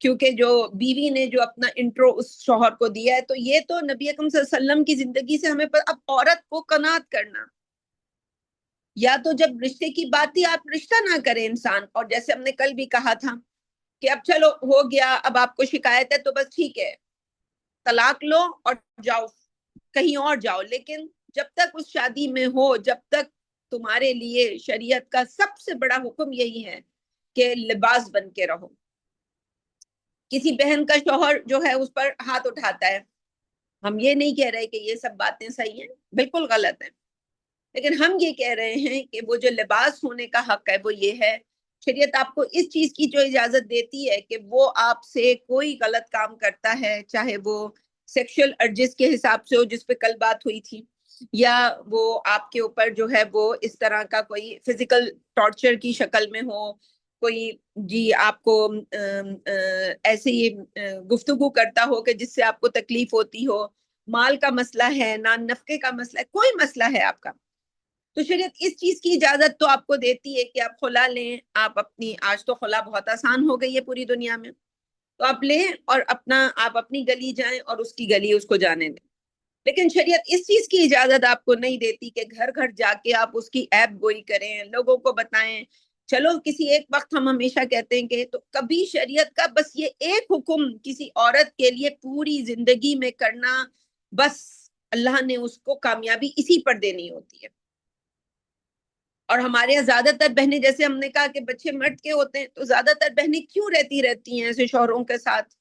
کیونکہ جو بیوی نے جو اپنا انٹرو اس شوہر کو دیا ہے، تو یہ تو نبی اکرم صلی اللہ علیہ وسلم کی زندگی سے ہمیں اب عورت کو قناعت کرنا، یا تو جب رشتے کی بات ہی آپ رشتہ نہ کریں انسان، اور جیسے ہم نے کل بھی کہا تھا کہ اب چلو ہو گیا، اب آپ کو شکایت ہے تو بس ٹھیک ہے طلاق لو اور جاؤ کہیں اور جاؤ، لیکن جب تک اس شادی میں ہو، جب تک تمہارے لیے شریعت کا سب سے بڑا حکم یہی ہے کہ لباس بن کے رہو۔ کسی بہن کا شوہر جو ہے اس پر ہاتھ اٹھاتا ہے، ہم یہ نہیں کہہ رہے کہ یہ سب باتیں صحیح ہیں، بالکل غلط ہیں، لیکن ہم یہ کہہ رہے ہیں کہ وہ جو لباس ہونے کا حق ہے وہ یہ ہے، شریعت آپ کو اس چیز کی جو اجازت دیتی ہے کہ وہ آپ سے کوئی غلط کام کرتا ہے، چاہے وہ سیکشل ارجز کے حساب سے ہو جس پہ کل بات ہوئی تھی، یا وہ آپ کے اوپر جو ہے وہ اس طرح کا کوئی فزیکل ٹارچر کی شکل میں ہو، کوئی جی آپ کو ایسے ہی گفتگو کرتا ہو کہ جس سے آپ کو تکلیف ہوتی ہو، مال کا مسئلہ ہے، نان نفقے کا مسئلہ ہے، کوئی مسئلہ ہے آپ کا، تو شریعت اس چیز کی اجازت تو آپ کو دیتی ہے کہ آپ خلا لیں، آپ اپنی، آج تو خلا بہت آسان ہو گئی ہے پوری دنیا میں، تو آپ لیں اور آپ اپنی گلی جائیں اور اس کی گلی اس کو جانے دیں۔ لیکن شریعت اس چیز کی اجازت آپ کو نہیں دیتی کہ گھر گھر جا کے آپ اس کی عیب گوئی کریں، لوگوں کو بتائیں۔ چلو کسی ایک وقت ہم ہمیشہ کہتے ہیں کہ تو کبھی شریعت کا بس یہ ایک حکم کسی عورت کے لیے پوری زندگی میں کرنا، بس اللہ نے اس کو کامیابی اسی پر دینی ہوتی ہے۔ اور ہمارے یہاں زیادہ تر بہنیں، جیسے ہم نے کہا کہ بچے مرد کے ہوتے ہیں، تو زیادہ تر بہنیں کیوں رہتی ہیں ایسے شوہروں کے ساتھ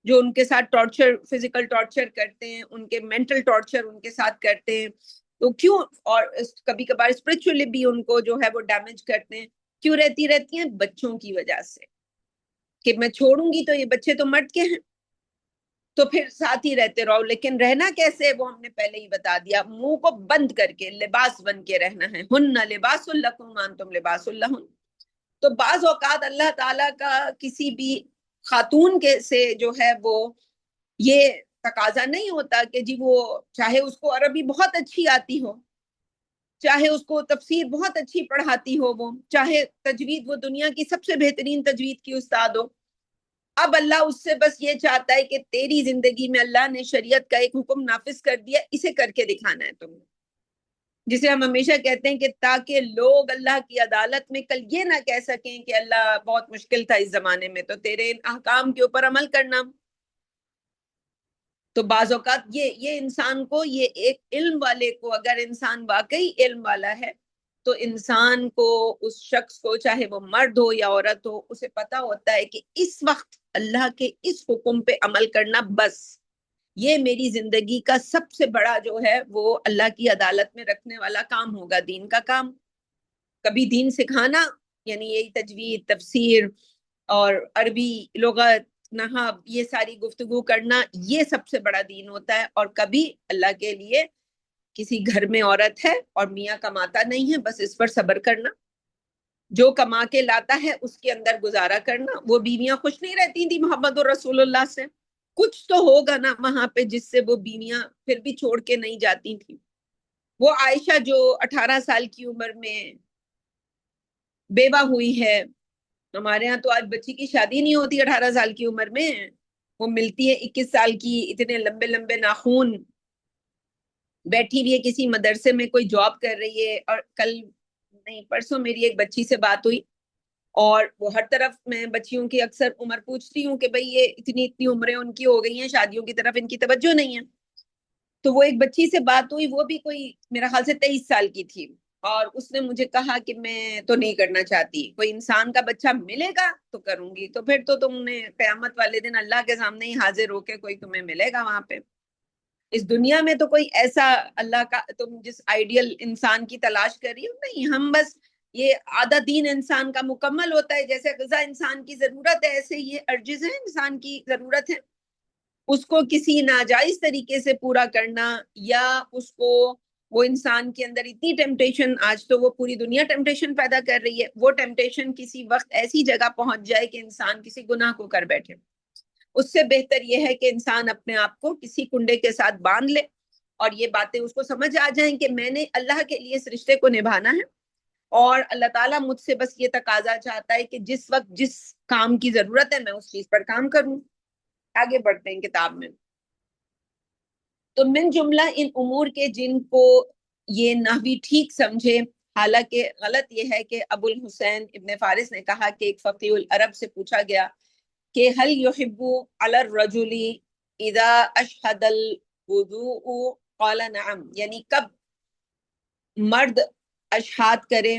جو ان کے ساتھ ٹارچر، فزیکل ٹارچر کرتے ہیں، ان کے مینٹل ٹارچر ان کے ساتھ کرتے ہیں، تو کیوں، اور کبھی کبھار اسپرچولی بھی ان کو جو ہے وہ ڈیمیج کرتے ہیں، کیوں رہتی ہیں؟ بچوں کی وجہ سے، کہ میں چھوڑوں گی تو یہ بچے تو مرد کے ہیں، تو پھر ساتھ ہی رہتے رہو۔ لیکن رہنا کیسے وہ ہم نے پہلے ہی بتا دیا، منہ کو بند کر کے لباس بن کے رہنا ہے، ہن لباس لکم وانتم لباس لہن۔ تو بعض اوقات اللہ تعالیٰ کا کسی بھی خاتون کے سے جو ہے وہ یہ تقاضا نہیں ہوتا کہ جی وہ چاہے اس کو عربی بہت اچھی آتی ہو، چاہے اس کو تفسیر بہت اچھی پڑھاتی ہو، وہ چاہے تجوید وہ دنیا کی سب سے بہترین تجوید کی استاد ہو، اب اللہ اس سے بس یہ چاہتا ہے کہ تیری زندگی میں اللہ نے شریعت کا ایک حکم نافذ کر دیا، اسے کر کے دکھانا ہے تم نے، جسے ہم ہمیشہ کہتے ہیں کہ تاکہ لوگ اللہ کی عدالت میں کل یہ نہ کہہ سکیں کہ اللہ بہت مشکل تھا اس زمانے میں تو تیرے احکام کے اوپر عمل کرنا۔ تو بعض اوقات یہ انسان کو، یہ ایک علم والے کو، اگر انسان واقعی علم والا ہے تو انسان کو، اس شخص کو، چاہے وہ مرد ہو یا عورت ہو، اسے پتا ہوتا ہے کہ اس وقت اللہ کے اس حکم پہ عمل کرنا، بس یہ میری زندگی کا سب سے بڑا جو ہے وہ اللہ کی عدالت میں رکھنے والا کام ہوگا، دین کا کام۔ کبھی دین سکھانا، یعنی یہی تجوید، تفسیر اور عربی لغت، نحو، یہ ساری گفتگو کرنا، یہ سب سے بڑا دین ہوتا ہے۔ اور کبھی اللہ کے لیے کسی گھر میں عورت ہے اور میاں کماتا نہیں ہے، بس اس پر صبر کرنا، جو کما کے لاتا ہے اس کے اندر گزارا کرنا۔ وہ بیویاں خوش نہیں رہتی تھی محمد رسول اللہ سے، کچھ تو ہوگا نا وہاں پہ جس سے وہ بیویاں پھر بھی چھوڑ کے نہیں جاتی تھی۔ وہ عائشہ جو 18 سال کی عمر میں بیوہ ہوئی ہے، ہمارے ہاں تو آج بچی کی شادی نہیں ہوتی 18 سال کی عمر میں، وہ ملتی ہے 21 سال کی، اتنے لمبے لمبے ناخون، بیٹھی ہوئی ہے کسی مدرسے میں، کوئی جاب کر رہی ہے۔ اور کل نہیں پرسوں میری ایک بچی سے بات ہوئی، اور وہ ہر طرف، میں بچیوں کی اکثر عمر پوچھتی ہوں کہ بھئی یہ اتنی عمریں ان کی ہو گئی ہیں، شادیوں کی طرف ان کی توجہ نہیں ہے، تو وہ ایک بچی سے بات ہوئی، وہ بھی کوئی میرا خیال سے 23 سال کی تھی، اور اس نے مجھے کہا کہ میں تو نہیں کرنا چاہتی، کوئی انسان کا بچہ ملے گا تو کروں گی، تو پھر تو تم نے قیامت والے دن اللہ کے سامنے ہی حاضر ہو کے کوئی تمہیں ملے گا وہاں پہ۔ اس دنیا میں تو کوئی ایسا اللہ کا، تم جس آئیڈیل انسان کی تلاش کر رہی ہو، نہیں، ہم بس یہ آدھا دین انسان کا مکمل ہوتا ہے، جیسے غذا انسان کی ضرورت ہے، ایسے یہ ارجز ہیں انسان کی ضرورت ہے، اس کو کسی ناجائز طریقے سے پورا کرنا، یا اس کو، وہ انسان کے اندر اتنی ٹیمپٹیشن، آج تو وہ پوری دنیا ٹیمپٹیشن پیدا کر رہی ہے، وہ ٹیمپٹیشن کسی وقت ایسی جگہ پہنچ جائے کہ انسان کسی گناہ کو کر بیٹھے، اس سے بہتر یہ ہے کہ انسان اپنے آپ کو کسی کنڈے کے ساتھ باندھ لے، اور یہ باتیں اس کو سمجھ آ جائیں کہ میں نے اللہ کے لیے اس رشتے کو نبھانا ہے، اور اللہ تعالیٰ مجھ سے بس یہ تقاضا چاہتا ہے کہ جس وقت جس کام کی ضرورت ہے میں اس چیز پر کام کروں۔ آگے بڑھتے ہیں کتاب میں، تو من جملہ ان امور کے جن کو یہ نحوی ٹھیک سمجھے، حالانکہ غلط یہ ہے کہ ابو الحسین ابن فارس نے کہا کہ ایک فقیہ العرب سے پوچھا گیا کہ حل یحب علی الرجل اذا اشہد الوضوء قال نعم، یعنی کب مرد اشہاد کرے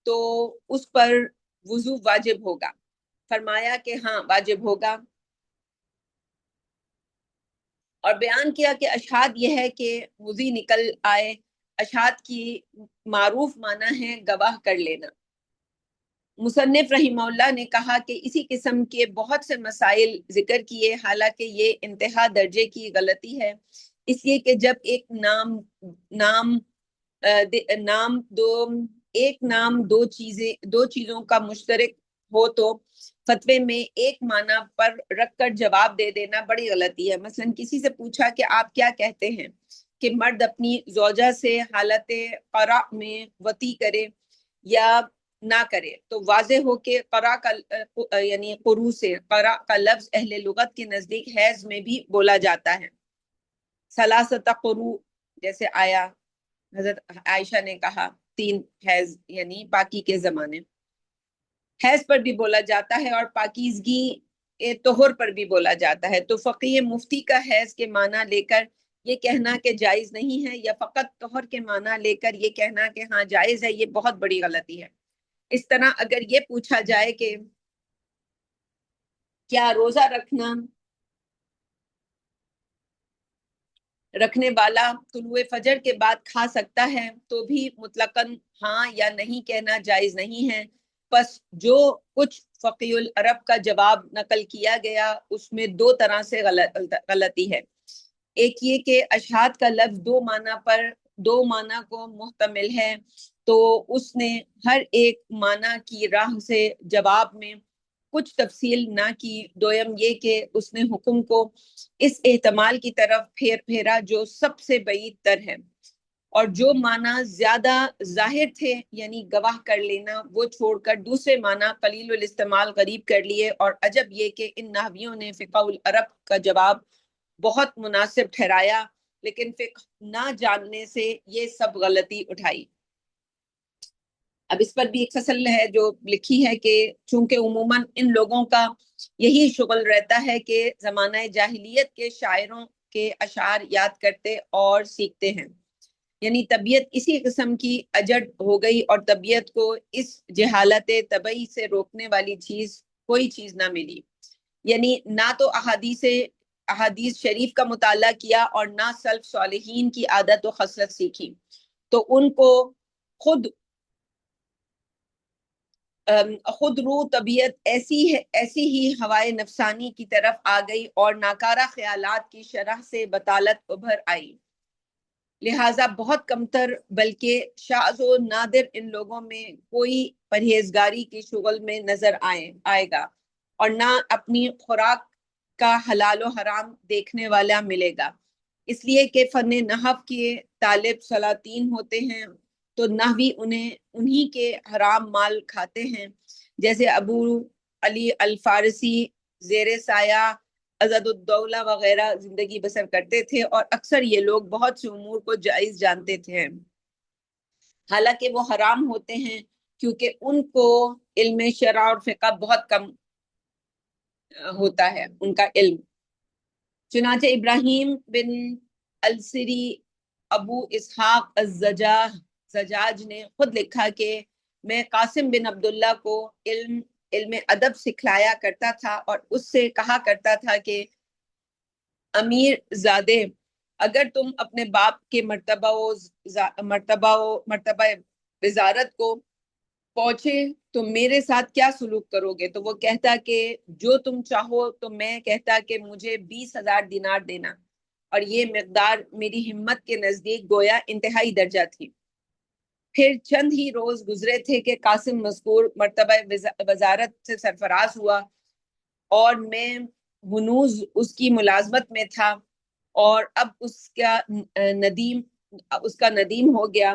تو اس پر وضو واجب ہوگا، فرمایا کہ ہاں واجب ہوگا، اور بیان کیا کہ اشہاد یہ ہے کہ وضو نکل آئے، اشہاد کی معروف معنی ہے گواہ کر لینا۔ مصنف رحمہ اللہ نے کہا کہ اسی قسم کے بہت سے مسائل ذکر کیے، حالانکہ یہ انتہا درجے کی غلطی ہے، اس لیے کہ جب دو چیزوں کا مشترک ہو تو فتوے میں ایک معنی پر رکھ کر جواب دے دینا بڑی غلطی ہے۔ مثلا کسی سے پوچھا کہ آپ کیا کہتے ہیں کہ مرد اپنی زوجہ سے حالت قرع میں وطی کرے یا نہ کرے، تو واضح ہو کہ قرع کا یعنی قروء سے قرع کا لفظ اہل لغت کے نزدیک حیض میں بھی بولا جاتا ہے۔ ثلاثۃ قروء جیسے آیا، حضرت عائشہ نے کہا 3 حیض یعنی پاکی کے زمانے، حیض پر بھی بولا جاتا ہے اور پاکیزگی طہر پر بھی بولا جاتا ہے۔ تو فقیہ مفتی کا حیض کے معنی لے کر یہ کہنا کہ جائز نہیں ہے، یا فقط طہر کے معنی لے کر یہ کہنا کہ ہاں جائز ہے، یہ بہت بڑی غلطی ہے۔ اس طرح اگر یہ پوچھا جائے کہ کیا روزہ رکھنے والا طلوع فجر کے بعد کھا سکتا ہے، تو بھی مطلقاً ہاں یا نہیں کہنا جائز نہیں ہے۔ بس جو کچھ فقیہ العرب کا جواب نقل کیا گیا اس میں 2 طرح سے غلطی ہے۔ ایک یہ کہ اشہاد کا لفظ 2 معنی کو محتمل ہے، تو اس نے ہر ایک معنی کی راہ سے جواب میں کچھ تفصیل نہ کی۔ دویم یہ کہ اس نے حکم کو اس احتمال کی طرف پھیرا جو سب سے بعید تر ہے، اور جو معنی زیادہ ظاہر تھے یعنی گواہ کر لینا، وہ چھوڑ کر دوسرے معنی قلیل الاستعمال قریب کر لیے۔ اور عجب یہ کہ ان نحویوں نے فقہ العرب کا جواب بہت مناسب ٹھہرایا، لیکن فقہ نہ جاننے سے یہ سب غلطی اٹھائی۔ اب اس پر بھی ایک فصل ہے جو لکھی ہے کہ چونکہ عموماً ان لوگوں کا یہی شغل رہتا ہے کہ زمانہ جاہلیت کے شاعروں کے اشعار یاد کرتے اور سیکھتے ہیں، یعنی طبیعت اسی قسم کی اجڑ ہو گئی اور طبیعت کو اس جہالت طبعی سے روکنے والی کوئی چیز نہ ملی، یعنی نہ تو احادیث شریف کا مطالعہ کیا اور نہ سلف صالحین کی عادت و خصلت سیکھی، تو ان کو خود رو طبیعت ایسی ہی ہوائے نفسانی کی طرف آ گئی اور ناکارہ خیالات کی شرح سے بطالت ابھر آئی۔ لہٰذا بہت کمتر بلکہ شاذ و نادر ان لوگوں میں کوئی پرہیزگاری کی شغل میں نظر آئے گا، اور نہ اپنی خوراک کا حلال و حرام دیکھنے والا ملے گا، اس لیے کہ فن نحو کے طالب سلاطین ہوتے ہیں، تو نحوی انہی کے حرام مال کھاتے ہیں، جیسے ابو علی الفارسی زیر سایہ عزد الدولہ وغیرہ زندگی بسر کرتے تھے، اور اکثر یہ لوگ بہت سے امور کو جائز جانتے تھے، حالانکہ وہ حرام ہوتے ہیں، کیونکہ ان کو علم شرع اور فقہ بہت کم ہوتا ہے ان کا علم۔ چنانچہ ابراہیم بن السری ابو اسحاق الزجاج نے خود لکھا کہ میں قاسم بن عبداللہ کو علم ادب سکھلایا کرتا تھا، اور اس سے کہا کرتا تھا کہ امیر زادے، اگر تم اپنے باپ کے مرتبہ وزارت کو پہنچے تو میرے ساتھ کیا سلوک کرو گے؟ تو وہ کہتا کہ جو تم چاہو، تو میں کہتا کہ مجھے 20,000 دینار دینا، اور یہ مقدار میری ہمت کے نزدیک گویا انتہائی درجہ تھی۔ پھر چند ہی روز گزرے تھے کہ قاسم مذکور مرتبہ وزارت سے سرفراز ہوا، اور میں ہنوز اس کی ملازمت میں تھا، اور اب اس کا ندیم ہو گیا۔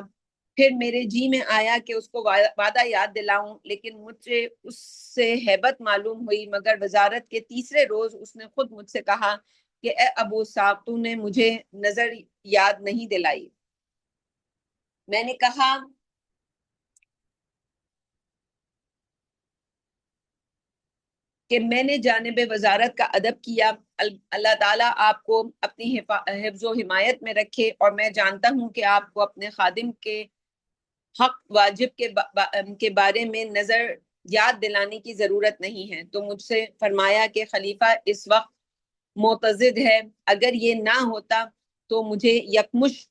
پھر میرے جی میں آیا کہ اس کو وعدہ یاد دلاؤں، لیکن مجھے اس سے ہیبت معلوم ہوئی، مگر وزارت کے تیسرے روز اس نے خود مجھ سے کہا کہ اے ابو صاحب، تو نے مجھے نظر یاد نہیں دلائی۔ میں نے کہا کہ میں نے جانب وزارت کا ادب کیا، اللہ تعالیٰ آپ کو اپنی حفظ و حمایت میں رکھے، اور میں جانتا ہوں کہ آپ کو اپنے خادم کے حق واجب کے بارے میں نظر یاد دلانے کی ضرورت نہیں ہے۔ تو مجھ سے فرمایا کہ خلیفہ اس وقت معتضد ہے، اگر یہ نہ ہوتا تو مجھے یکمش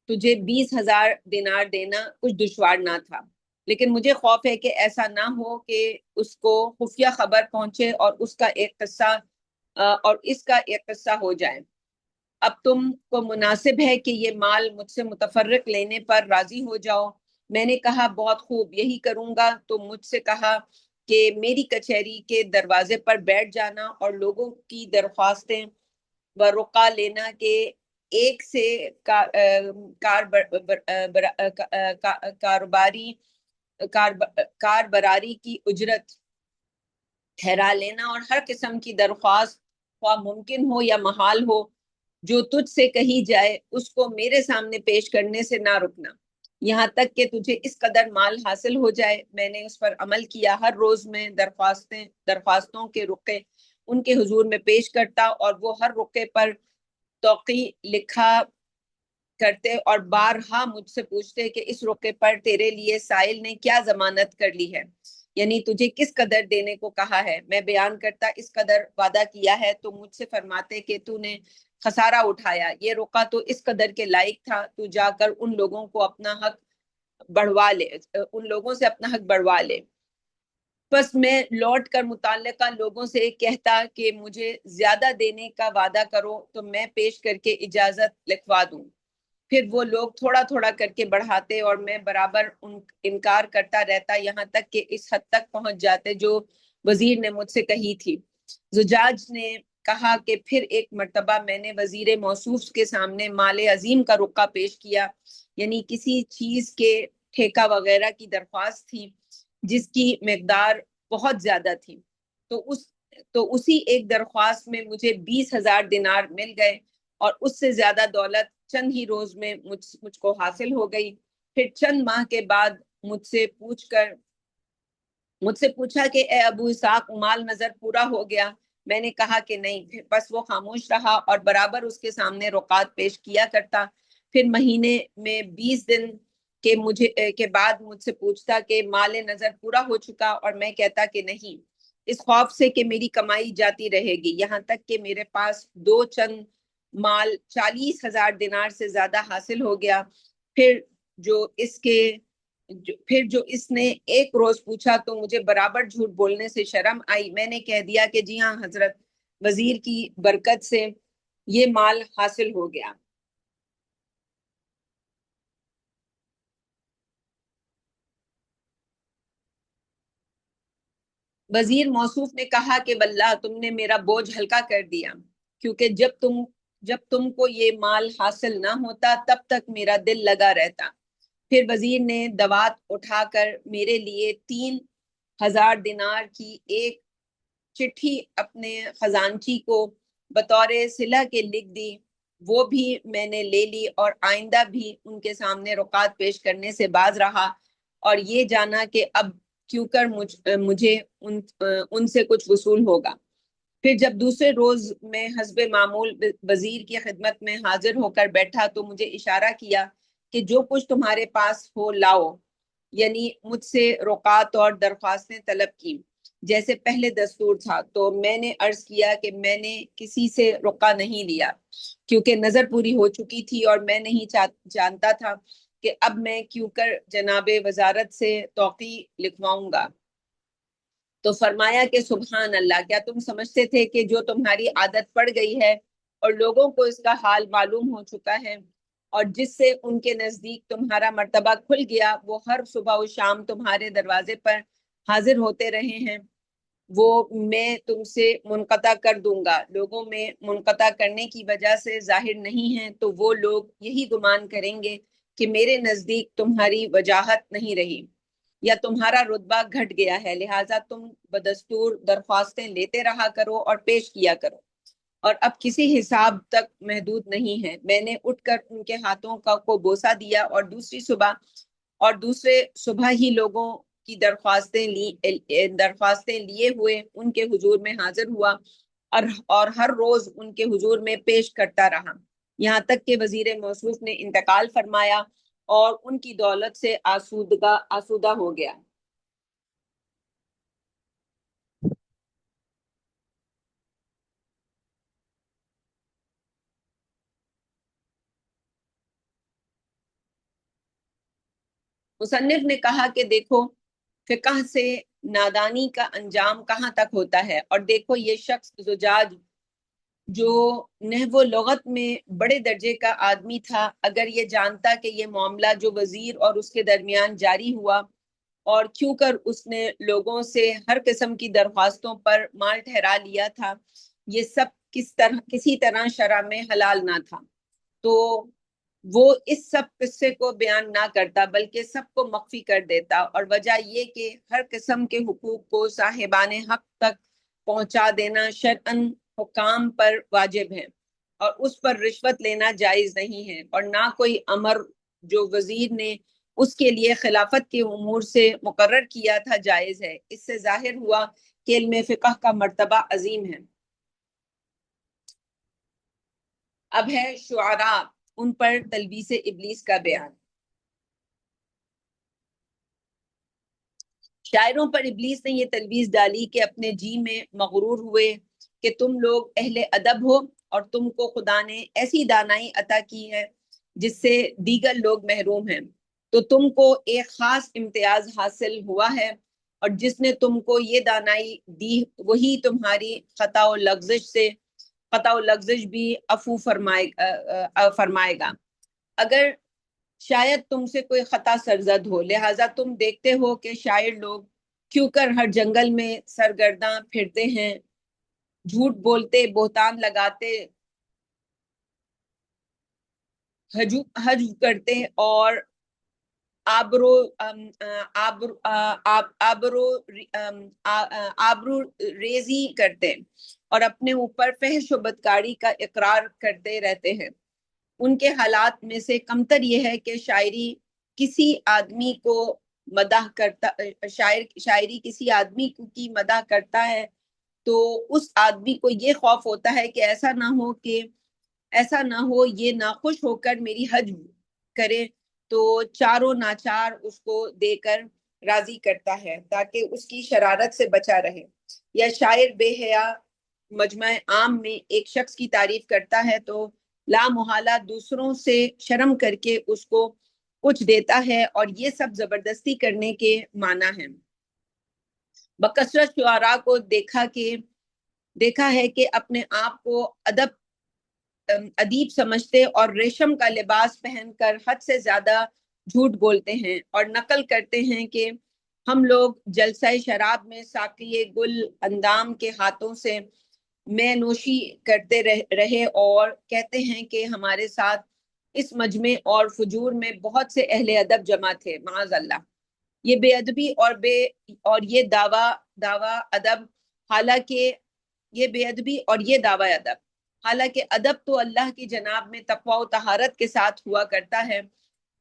تجھے 20,000 دینار دینا کچھ دشوار نہ تھا، لیکن مجھے خوف ہے کہ ایسا نہ ہو کہ اس کو خفیہ خبر پہنچے اور اس کا ایک قصہ اور اس کا ایک قصہ ہو جائے۔ اب تم کو مناسب ہے کہ یہ مال مجھ سے متفرق لینے پر راضی ہو جاؤ۔ میں نے کہا بہت خوب، یہی کروں گا۔ تو مجھ سے کہا کہ میری کچہری کے دروازے پر بیٹھ جانا اور لوگوں کی درخواستیں و رقع لینا کہ ایک سے کارباری کاربراری کی اجرت ٹھہرا لینا، اور ہر قسم کی درخواست خواہ ممکن ہو یا محال ہو جو تجھ سے کہی جائے اس کو میرے سامنے پیش کرنے سے نہ رکنا، یہاں تک کہ تجھے اس قدر مال حاصل ہو جائے۔ میں نے اس پر عمل کیا، ہر روز میں درخواستوں کے رقعے ان کے حضور میں پیش کرتا اور وہ ہر رقعے پر توقیع لکھا کرتے اور بارہا مجھ سے پوچھتے کہ اس رقعے پر تیرے لیے سائل نے کیا ضمانت کر لی ہے، یعنی تجھے کس قدر دینے کو کہا ہے۔ میں بیان کرتا اس قدر وعدہ کیا ہے، تو مجھ سے فرماتے کہ تو نے خسارہ اٹھایا، یہ رقعہ تو اس قدر کے لائق تھا، تو جا کر ان لوگوں کو اپنا حق بڑھوا لے، ان لوگوں سے اپنا حق بڑھوا لے۔ بس میں لوٹ کر متعلقہ لوگوں سے کہتا کہ مجھے زیادہ دینے کا وعدہ کرو تو میں پیش کر کے اجازت لکھوا دوں۔ پھر وہ لوگ تھوڑا تھوڑا کر کے بڑھاتے اور میں برابر انکار کرتا رہتا، یہاں تک کہ اس حد تک پہنچ جاتے جو وزیر نے مجھ سے کہی تھی۔ زجاج نے کہا کہ پھر ایک مرتبہ میں نے وزیر موصوف کے سامنے مال عظیم کا رقعہ پیش کیا، یعنی کسی چیز کے ٹھیکہ وغیرہ کی درخواست تھی جس کی مقدار بہت زیادہ تھی، تو اسی ایک درخواست میں مجھے 20,000 دینار مل گئے، اور اس سے زیادہ دولت چند ہی روز میں مجھ کو حاصل ہو گئی۔ پھر چند ماہ کے بعد مجھ سے پوچھا کہ اے ابو اسحاق، مال نظر پورا ہو گیا؟ میں نے کہا کہ نہیں، پھر بس وہ خاموش رہا اور برابر اس کے سامنے رقعات پیش کیا کرتا۔ پھر مہینے میں 20 دن کے بعد مجھ سے پوچھتا کہ مال نظر پورا ہو چکا، اور میں کہتا کہ نہیں، اس خوف سے کہ میری کمائی جاتی رہے گی، یہاں تک کہ میرے پاس دو چند مال 40,000 دینار سے زیادہ حاصل ہو گیا۔ پھر جو اس نے ایک روز پوچھا تو مجھے برابر جھوٹ بولنے سے شرم آئی، میں نے کہہ دیا کہ جی ہاں حضرت، وزیر کی برکت سے یہ مال حاصل ہو گیا۔ وزیر موصوف نے کہا کہ واللہ تم نے میرا بوجھ ہلکا کر دیا، کیونکہ جب تم کو یہ مال حاصل نہ ہوتا تب تک میرا دل لگا رہتا۔ پھر وزیر نے دوات اٹھا کر میرے لیے 3,000 دینار کی ایک چٹھی اپنے خزانچی کو بطور صلہ کے لکھ دی، وہ بھی میں نے لے لی اور آئندہ بھی ان کے سامنے رقعات پیش کرنے سے باز رہا، اور یہ جانا کہ اب کیوں کر مجھے ان سے کچھ وصول ہوگا۔ پھر جب دوسرے روز میں حسب معمول وزیر کی خدمت میں حاضر ہو کر بیٹھا تو مجھے اشارہ کیا کہ جو کچھ تمہارے پاس ہو لاؤ، یعنی مجھ سے رقعات اور درخواستیں طلب کی جیسے پہلے دستور تھا۔ تو میں نے عرض کیا کہ میں نے کسی سے رقعہ نہیں لیا، کیونکہ نظر پوری ہو چکی تھی اور میں نہیں جانتا تھا کہ اب میں کیوں کر جناب وزارت سے توقیع لکھواؤں گا۔ تو فرمایا کہ سبحان اللہ، کیا تم سمجھتے تھے کہ جو تمہاری عادت پڑ گئی ہے اور لوگوں کو اس کا حال معلوم ہو چکا ہے اور جس سے ان کے نزدیک تمہارا مرتبہ کھل گیا، وہ ہر صبح و شام تمہارے دروازے پر حاضر ہوتے رہے ہیں، وہ میں تم سے منقطع کر دوں گا؟ لوگوں میں منقطع کرنے کی وجہ سے ظاہر نہیں ہے تو وہ لوگ یہی گمان کریں گے کہ میرے نزدیک تمہاری وجاہت نہیں رہی یا تمہارا رتبہ گھٹ گیا ہے، لہٰذا تم بدستور درخواستیں لیتے رہا کرو اور پیش کیا کرو، اور اب کسی حساب تک محدود نہیں ہے۔ میں نے اٹھ کر ان کے ہاتھوں کو بوسہ دیا اور دوسرے صبح ہی لوگوں کی درخواستیں لیے ہوئے ان کے حضور میں حاضر ہوا اور ہر روز ان کے حضور میں پیش کرتا رہا، یہاں تک کہ وزیر موصوف نے انتقال فرمایا اور ان کی دولت سے آسودہ ہو گیا۔ مصنف نے کہا کہ دیکھو فقہ سے نادانی کا انجام کہاں تک ہوتا ہے، اور دیکھو یہ شخص زجاج جو نحو و لغت میں بڑے درجے کا آدمی تھا، اگر یہ جانتا کہ یہ معاملہ جو وزیر اور اس کے درمیان جاری ہوا اور کیوں کر اس نے لوگوں سے ہر قسم کی درخواستوں پر مال ٹھہرا لیا تھا، یہ سب کسی طرح شرع میں حلال نہ تھا، تو وہ اس سب قصے کو بیان نہ کرتا بلکہ سب کو مخفی کر دیتا، اور وجہ یہ کہ ہر قسم کے حقوق کو صاحبان حق تک پہنچا دینا شرعاً حکام پر واجب ہے، اور اس پر رشوت لینا جائز نہیں ہے، اور نہ کوئی امر جو وزیر نے اس کے لیے خلافت کے امور سے مقرر کیا تھا جائز ہے۔ اس سے ظاہر ہوا کہ علم فقہ کا مرتبہ عظیم ہے۔ اب ہے شعراء، ان پر تلبیس ابلیس کا بیان۔ شاعروں پر ابلیس نے یہ تلبیس ڈالی کہ اپنے جی میں مغرور ہوئے کہ تم لوگ اہل ادب ہو اور تم کو خدا نے ایسی دانائی عطا کی ہے جس سے دیگر لوگ محروم ہیں، تو تم کو ایک خاص امتیاز حاصل ہوا ہے، اور جس نے تم کو یہ دانائی دی وہی تمہاری خطا و لغزش بھی عفو فرمائے گا، اگر شاید تم سے کوئی خطا سرزد ہو۔ لہٰذا تم دیکھتے ہو کہ شاعر لوگ کیوں کر ہر جنگل میں سرگرداں پھرتے ہیں، جھوٹ بولتے، بہتان لگاتے، حجو کرتے اور آبرو ریزی کرتے اور اپنے اوپر فحش و بدکاری کا اقرار کرتے رہتے ہیں۔ ان کے حالات میں سے کمتر یہ ہے کہ شاعری کسی آدمی کسی آدمی کی مدح کرتا ہے تو اس آدمی کو یہ خوف ہوتا ہے کہ ایسا نہ ہو یہ ناخوش ہو کر میری حج کرے، تو چاروں ناچار اس کو دے کر راضی کرتا ہے تاکہ اس کی شرارت سے بچا رہے۔ یا شاعر بے حیا مجمع عام میں ایک شخص کی تعریف کرتا ہے تو لا محالہ دوسروں سے شرم کر کے اس کو کچھ دیتا ہے، اور یہ سب زبردستی کرنے کے معنی ہیں۔ بکثرت شعراء کو دیکھا ہے کہ اپنے آپ کو ادیب سمجھتے اور ریشم کا لباس پہن کر حد سے زیادہ جھوٹ بولتے ہیں اور نقل کرتے ہیں کہ ہم لوگ جلسہ شراب میں ساقی گل اندام کے ہاتھوں سے میں نوشی کرتے رہے اور کہتے ہیں کہ ہمارے ساتھ اس مجمع اور فجور میں بہت سے اہل ادب جمع تھے، معاذ اللہ۔ یہ بے ادبی اور یہ دعویٰ ادب، حالانکہ یہ بے ادبی اور یہ دعویٰ ادب، حالانکہ ادب تو اللہ کی جناب میں تقوی و طہارت کے ساتھ ہوا کرتا ہے،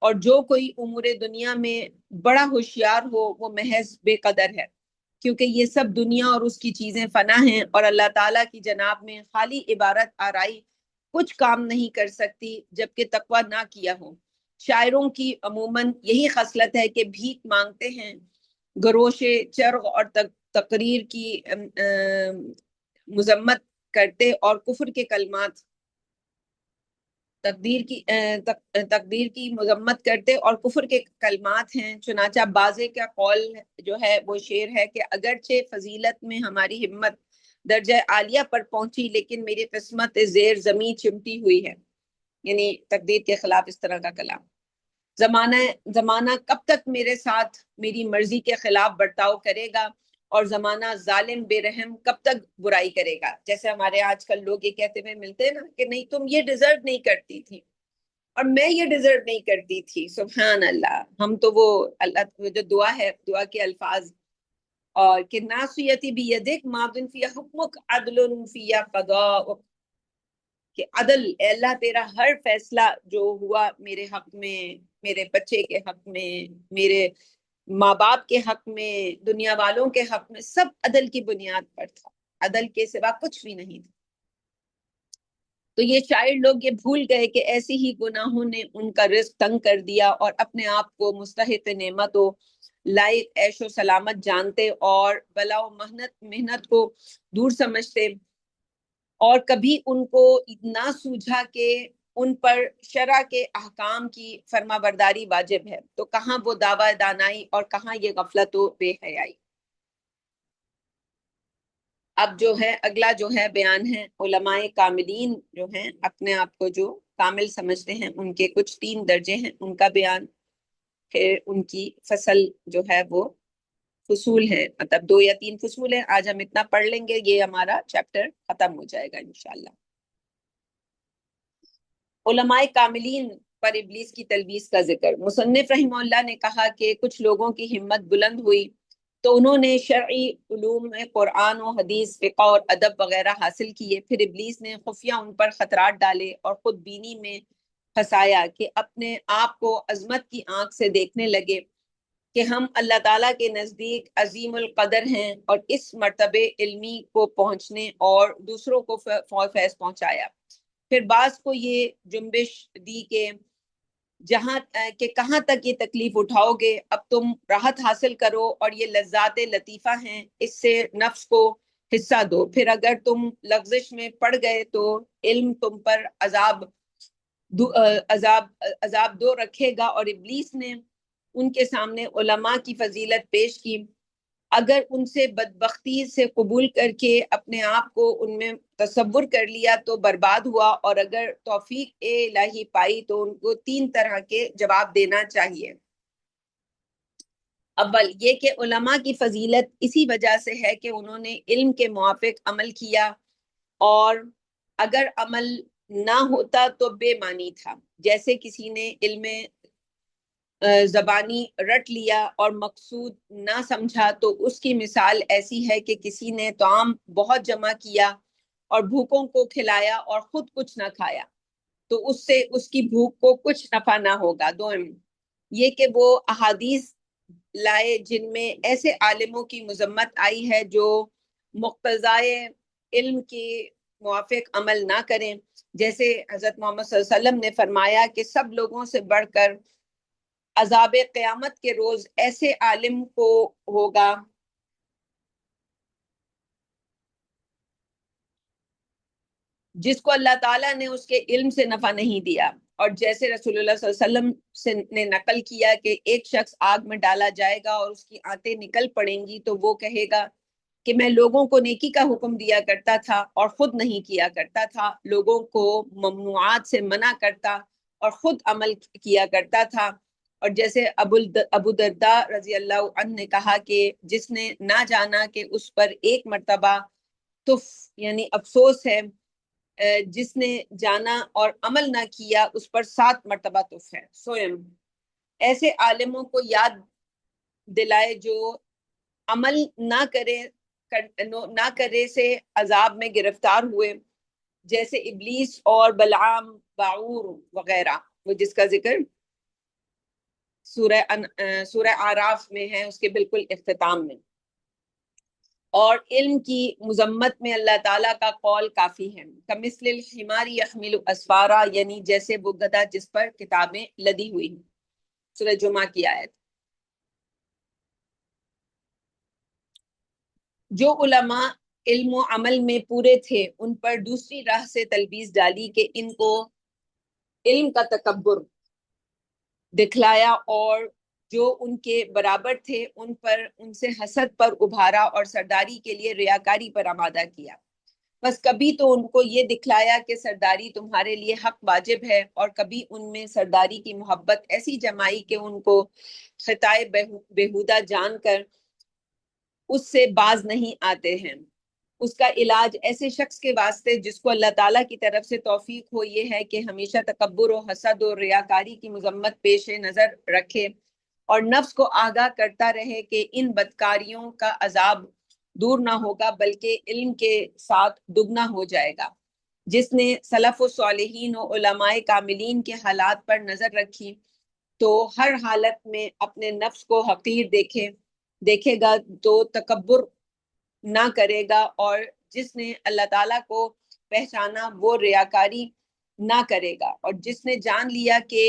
اور جو کوئی امور دنیا میں بڑا ہوشیار ہو وہ محض بے قدر ہے، کیونکہ یہ سب دنیا اور اس کی چیزیں فنا ہیں، اور اللہ تعالیٰ کی جناب میں خالی عبارت آرائی کچھ کام نہیں کر سکتی جبکہ تقوی نہ کیا ہو۔ شاعروں کی عموماً یہی خصلت ہے کہ بھیک مانگتے ہیں، گروش چرغ اور تقریر کی مذمت کرتے اور کفر کے کلمات تقدیر کی مذمت کرتے اور کفر کے کلمات ہیں۔ چنانچہ بازے کا قول جو ہے وہ شعر ہے کہ اگرچہ فضیلت میں ہماری ہمت درجہ عالیہ پر پہنچی لیکن میری قسمت زیر زمین چمٹی ہوئی ہے، یعنی تقدیر کے خلاف اس طرح کا کلام۔ زمانہ کب تک میرے ساتھ میری مرضی کے خلاف برتاؤ کرے گا، اور زمانہ ظالم بے رحم کب تک برائی کرے گا۔ جیسے ہمارے آج کل لوگ یہ کہتے ہوئے ملتے ہیں نا کہ نہیں تم یہ ڈیزرو نہیں کرتی تھی اور میں یہ ڈیزرو نہیں کرتی تھی۔ سبحان اللہ، ہم تو وہ اللہ جو دعا ہے، دعا کے الفاظ، اور کہ ناصیتی بیدک ماضٍ فی حکمک عدل فی قضاء، کہ عدل اے اللہ تیرا ہر فیصلہ جو ہوا میرے حق میں، میرے بچے کے حق میں، میرے ماں باپ کے حق میں، دنیا والوں کے حق میں، سب عدل کی بنیاد پر تھا، عدل کے سوا کچھ بھی نہیں تھا۔ تو یہ شاعر لوگ یہ بھول گئے کہ ایسی ہی گناہوں نے ان کا رزق تنگ کر دیا، اور اپنے آپ کو مستحق نعمت و لائق عیش و سلامت جانتے اور بلا و محنت کو دور سمجھتے، اور کبھی ان کو نہ سوجھا کہ ان پر شرع کے احکام کی فرما برداری واجب ہے، تو کہاں وہ دعوی دانائی اور کہاں یہ غفلت و بے حیائی۔ اب جو ہے اگلا جو ہے بیان ہے علماء کاملین جو ہیں، اپنے آپ کو جو کامل سمجھتے ہیں، ان کے کچھ 3 درجے ہیں، ان کا بیان، پھر ان کی فصل جو ہے وہ فصول ہیں، مطلب 2 یا 3 فصول ہیں، آج ہم اتنا پڑھ لیں گے، یہ ہمارا چیپٹر ختم ہو جائے گا انشاءاللہ۔ علماء کاملین پر ابلیس کی تلبیس کا ذکر۔ مصنف رحمہ اللہ نے کہا کہ کچھ لوگوں کی ہمت بلند ہوئی تو انہوں نے شرعی علوم میں قرآن و حدیث، فقہ اور ادب وغیرہ حاصل کیے، پھر ابلیس نے خفیہ ان پر خطرات ڈالے اور خود بینی میں پھنسایا کہ اپنے آپ کو عظمت کی آنکھ سے دیکھنے لگے کہ ہم اللہ تعالیٰ کے نزدیک عظیم القدر ہیں، اور اس مرتبے علمی کو پہنچنے اور دوسروں کو فیض پہنچایا۔ پھر بعض کو یہ جنبش دی کہ کہاں تک یہ تکلیف اٹھاؤ گے، اب تم راحت حاصل کرو اور یہ لذات لطیفہ ہیں، اس سے نفس کو حصہ دو، پھر اگر تم لغزش میں پڑ گئے تو علم تم پر عذاب دو رکھے گا۔ اور ابلیس نے ان کے سامنے علماء کی فضیلت پیش کی، اگر ان سے بدبختی سے قبول کر کے اپنے آپ کو ان میں تصور کر لیا تو برباد ہوا، اور اگر توفیق الہی پائی تو ان کو 3 طرح کے جواب دینا چاہیے۔ اول یہ کہ علماء کی فضیلت اسی وجہ سے ہے کہ انہوں نے علم کے موافق عمل کیا، اور اگر عمل نہ ہوتا تو بے معنی تھا، جیسے کسی نے علم زبانی رٹ لیا اور مقصود نہ سمجھا تو اس کی مثال ایسی ہے کہ کسی نے طعام بہت جمع کیا اور بھوکوں کو کھلایا اور خود کچھ نہ کھایا، تو اس سے اس کی بھوک کو کچھ نفع نہ ہوگا۔ دوم یہ کہ وہ احادیث لائے جن میں ایسے عالموں کی مذمت آئی ہے جو مقتضائے علم کے موافق عمل نہ کریں، جیسے حضرت محمد صلی اللہ علیہ وسلم نے فرمایا کہ سب لوگوں سے بڑھ کر عذاب قیامت کے روز ایسے عالم کو ہوگا جس کو اللہ تعالیٰ نے اس کے علم سے نفع نہیں دیا، اور جیسے رسول اللہ صلی اللہ علیہ وسلم نے نقل کیا کہ ایک شخص آگ میں ڈالا جائے گا اور اس کی آنتیں نکل پڑیں گی تو وہ کہے گا کہ میں لوگوں کو نیکی کا حکم دیا کرتا تھا اور خود نہیں کیا کرتا تھا، لوگوں کو ممنوعات سے منع کرتا اور خود عمل کیا کرتا تھا۔ اور جیسے ابو درداء رضی اللہ عنہ نے کہا کہ جس نے نہ جانا کہ اس پر ایک مرتبہ تف یعنی افسوس ہے، جس نے جانا اور عمل نہ کیا اس پر 7 مرتبہ تف ہے۔ سوئم ایسے عالموں کو یاد دلائے جو عمل نہ کرے سے عذاب میں گرفتار ہوئے، جیسے ابلیس اور بلعام، باعور وغیرہ، وہ جس کا ذکر سورہ اعراف میں ہے، اس کے بالکل اختتام میں۔ اور علم کی مذمت میں اللہ تعالیٰ کا قول کافی ہے، کمثل الحمار یحمل اسفارا، یعنی جیسے وہ گدھا جس پر کتابیں لدی ہوئی ہیں، سورہ جمعہ کی آیت۔ جو علماء علم و عمل میں پورے تھے ان پر دوسری راہ سے تلبیس ڈالی کہ ان کو علم کا تکبر دکھلایا، اور جو ان کے برابر تھے ان سے حسد پر ابھارا اور سرداری کے لیے ریاکاری پر آمادہ کیا۔ بس کبھی تو ان کو یہ دکھلایا کہ سرداری تمہارے لیے حق واجب ہے، اور کبھی ان میں سرداری کی محبت ایسی جمائی کہ ان کو خطائے بےہودہ جان کر اس سے باز نہیں آتے ہیں۔ اس کا علاج ایسے شخص کے واسطے جس کو اللہ تعالیٰ کی طرف سے توفیق ہو یہ ہے کہ ہمیشہ تکبر و حسد و ریاکاری کی مذمت پیش نظر رکھے اور نفس کو آگاہ کرتا رہے کہ ان بدکاریوں کا عذاب دور نہ ہوگا بلکہ علم کے ساتھ دگنا ہو جائے گا۔ جس نے سلف و صالحین و علماء کاملین کے حالات پر نظر رکھی تو ہر حالت میں اپنے نفس کو حقیر دیکھے گا تو تکبر نہ کرے گا، اور جس نے اللہ تعالیٰ کو پہچانا وہ ریاکاری نہ کرے گا، اور جس نے جان لیا کہ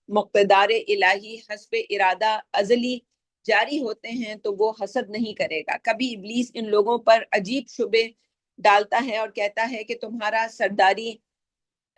مقتدار الہی حسب ارادہ ازلی جاری ہوتے ہیں تو وہ حسد نہیں کرے گا۔ کبھی ابلیس ان لوگوں پر عجیب شبے ڈالتا ہے اور کہتا ہے کہ تمہارا سرداری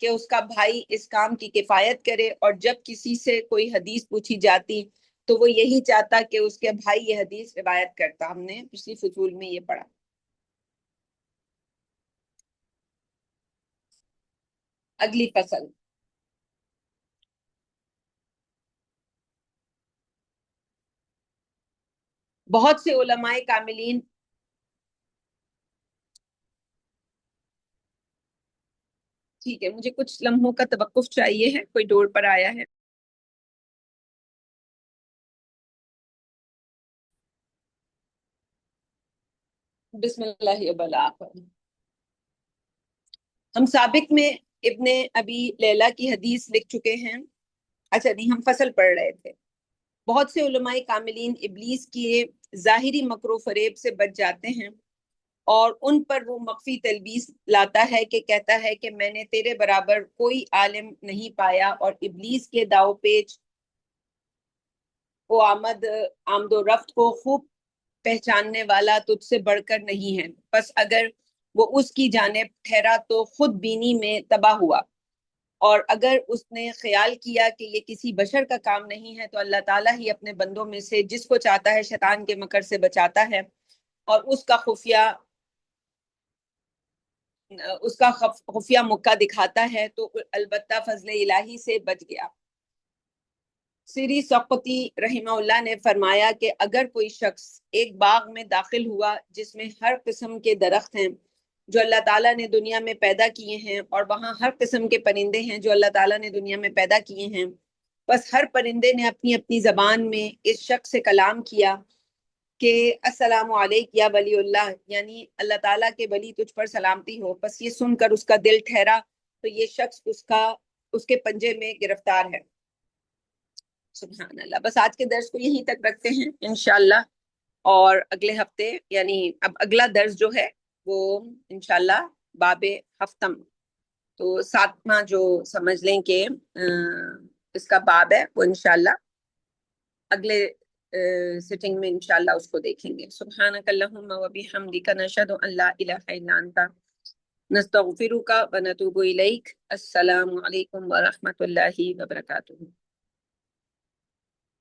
کہ اس کا بھائی اس کام کی کفایت کرے، اور جب کسی سے کوئی حدیث پوچھی جاتی تو وہ یہی چاہتا کہ اس کے بھائی یہ حدیث روایت کرتا. ہم نے پچھلی فصول میں یہ پڑھا. اگلی فصل. بہت سے علماء کاملین ٹھیک ہے، مجھے کچھ لمحوں کا توقف چاہیے ہے، کوئی ڈور پر آیا ہے. بسم اللہ وبلا. ہم سابق میں ابن ابی لیلہ کی حدیث لکھ چکے ہیں. اچھا نہیں، ہم فصل پڑھ رہے تھے. بہت سے علماء کاملین ابلیس کی ظاہری مکر و فریب سے بچ جاتے ہیں، اور ان پر وہ مخفی تلبیس لاتا ہے کہ کہتا ہے کہ میں نے تیرے برابر کوئی عالم نہیں پایا، اور ابلیس کے داؤ پیچ وہ آمد و رفت کو خوب پہچاننے والا تجھ سے بڑھ کر نہیں ہے. پس اگر وہ اس کی جانب ٹھہرا تو خود بینی میں تباہ ہوا، اور اگر اس نے خیال کیا کہ یہ کسی بشر کا کام نہیں ہے تو اللہ تعالیٰ ہی اپنے بندوں میں سے جس کو چاہتا ہے شیطان کے مکر سے بچاتا ہے، اور اس کا خفیہ مکہ دکھاتا ہے، تو البتہ فضل الہی سے بچ گیا. سری سقطی رحمہ اللہ نے فرمایا کہ اگر کوئی شخص ایک باغ میں داخل ہوا جس میں ہر قسم کے درخت ہیں جو اللہ تعالیٰ نے دنیا میں پیدا کیے ہیں، اور وہاں ہر قسم کے پرندے ہیں جو اللہ تعالیٰ نے دنیا میں پیدا کیے ہیں، بس ہر پرندے نے اپنی اپنی زبان میں اس شخص سے کلام کیا کہ السلام علیک یا ولی اللہ، یعنی اللہ تعالیٰ کے ولی تجھ پر سلامتی ہو. بس یہ سن کر اس کا دل ٹھہرا تو یہ شخص اس کے پنجے میں گرفتار ہے. سبحان اللہ. بس آج کے درس کو یہیں تک رکھتے ہیں انشاءاللہ، اور اگلے ہفتے یعنی اب اگلا درس جو ہے وہ انشاءاللہ باب ہفتم، تو 7واں جو سمجھ لیں کہ اس کا باب ہے، وہ انشاءاللہ اگلے سٹنگ میں انشاءاللہ اس کو دیکھیں گے. سبحانک اللہم و بحمدک نشہد ان لا الہ الا انت نستغفرک و نتوب الیک. السلام علیکم ورحمۃ اللہ وبرکاتہ.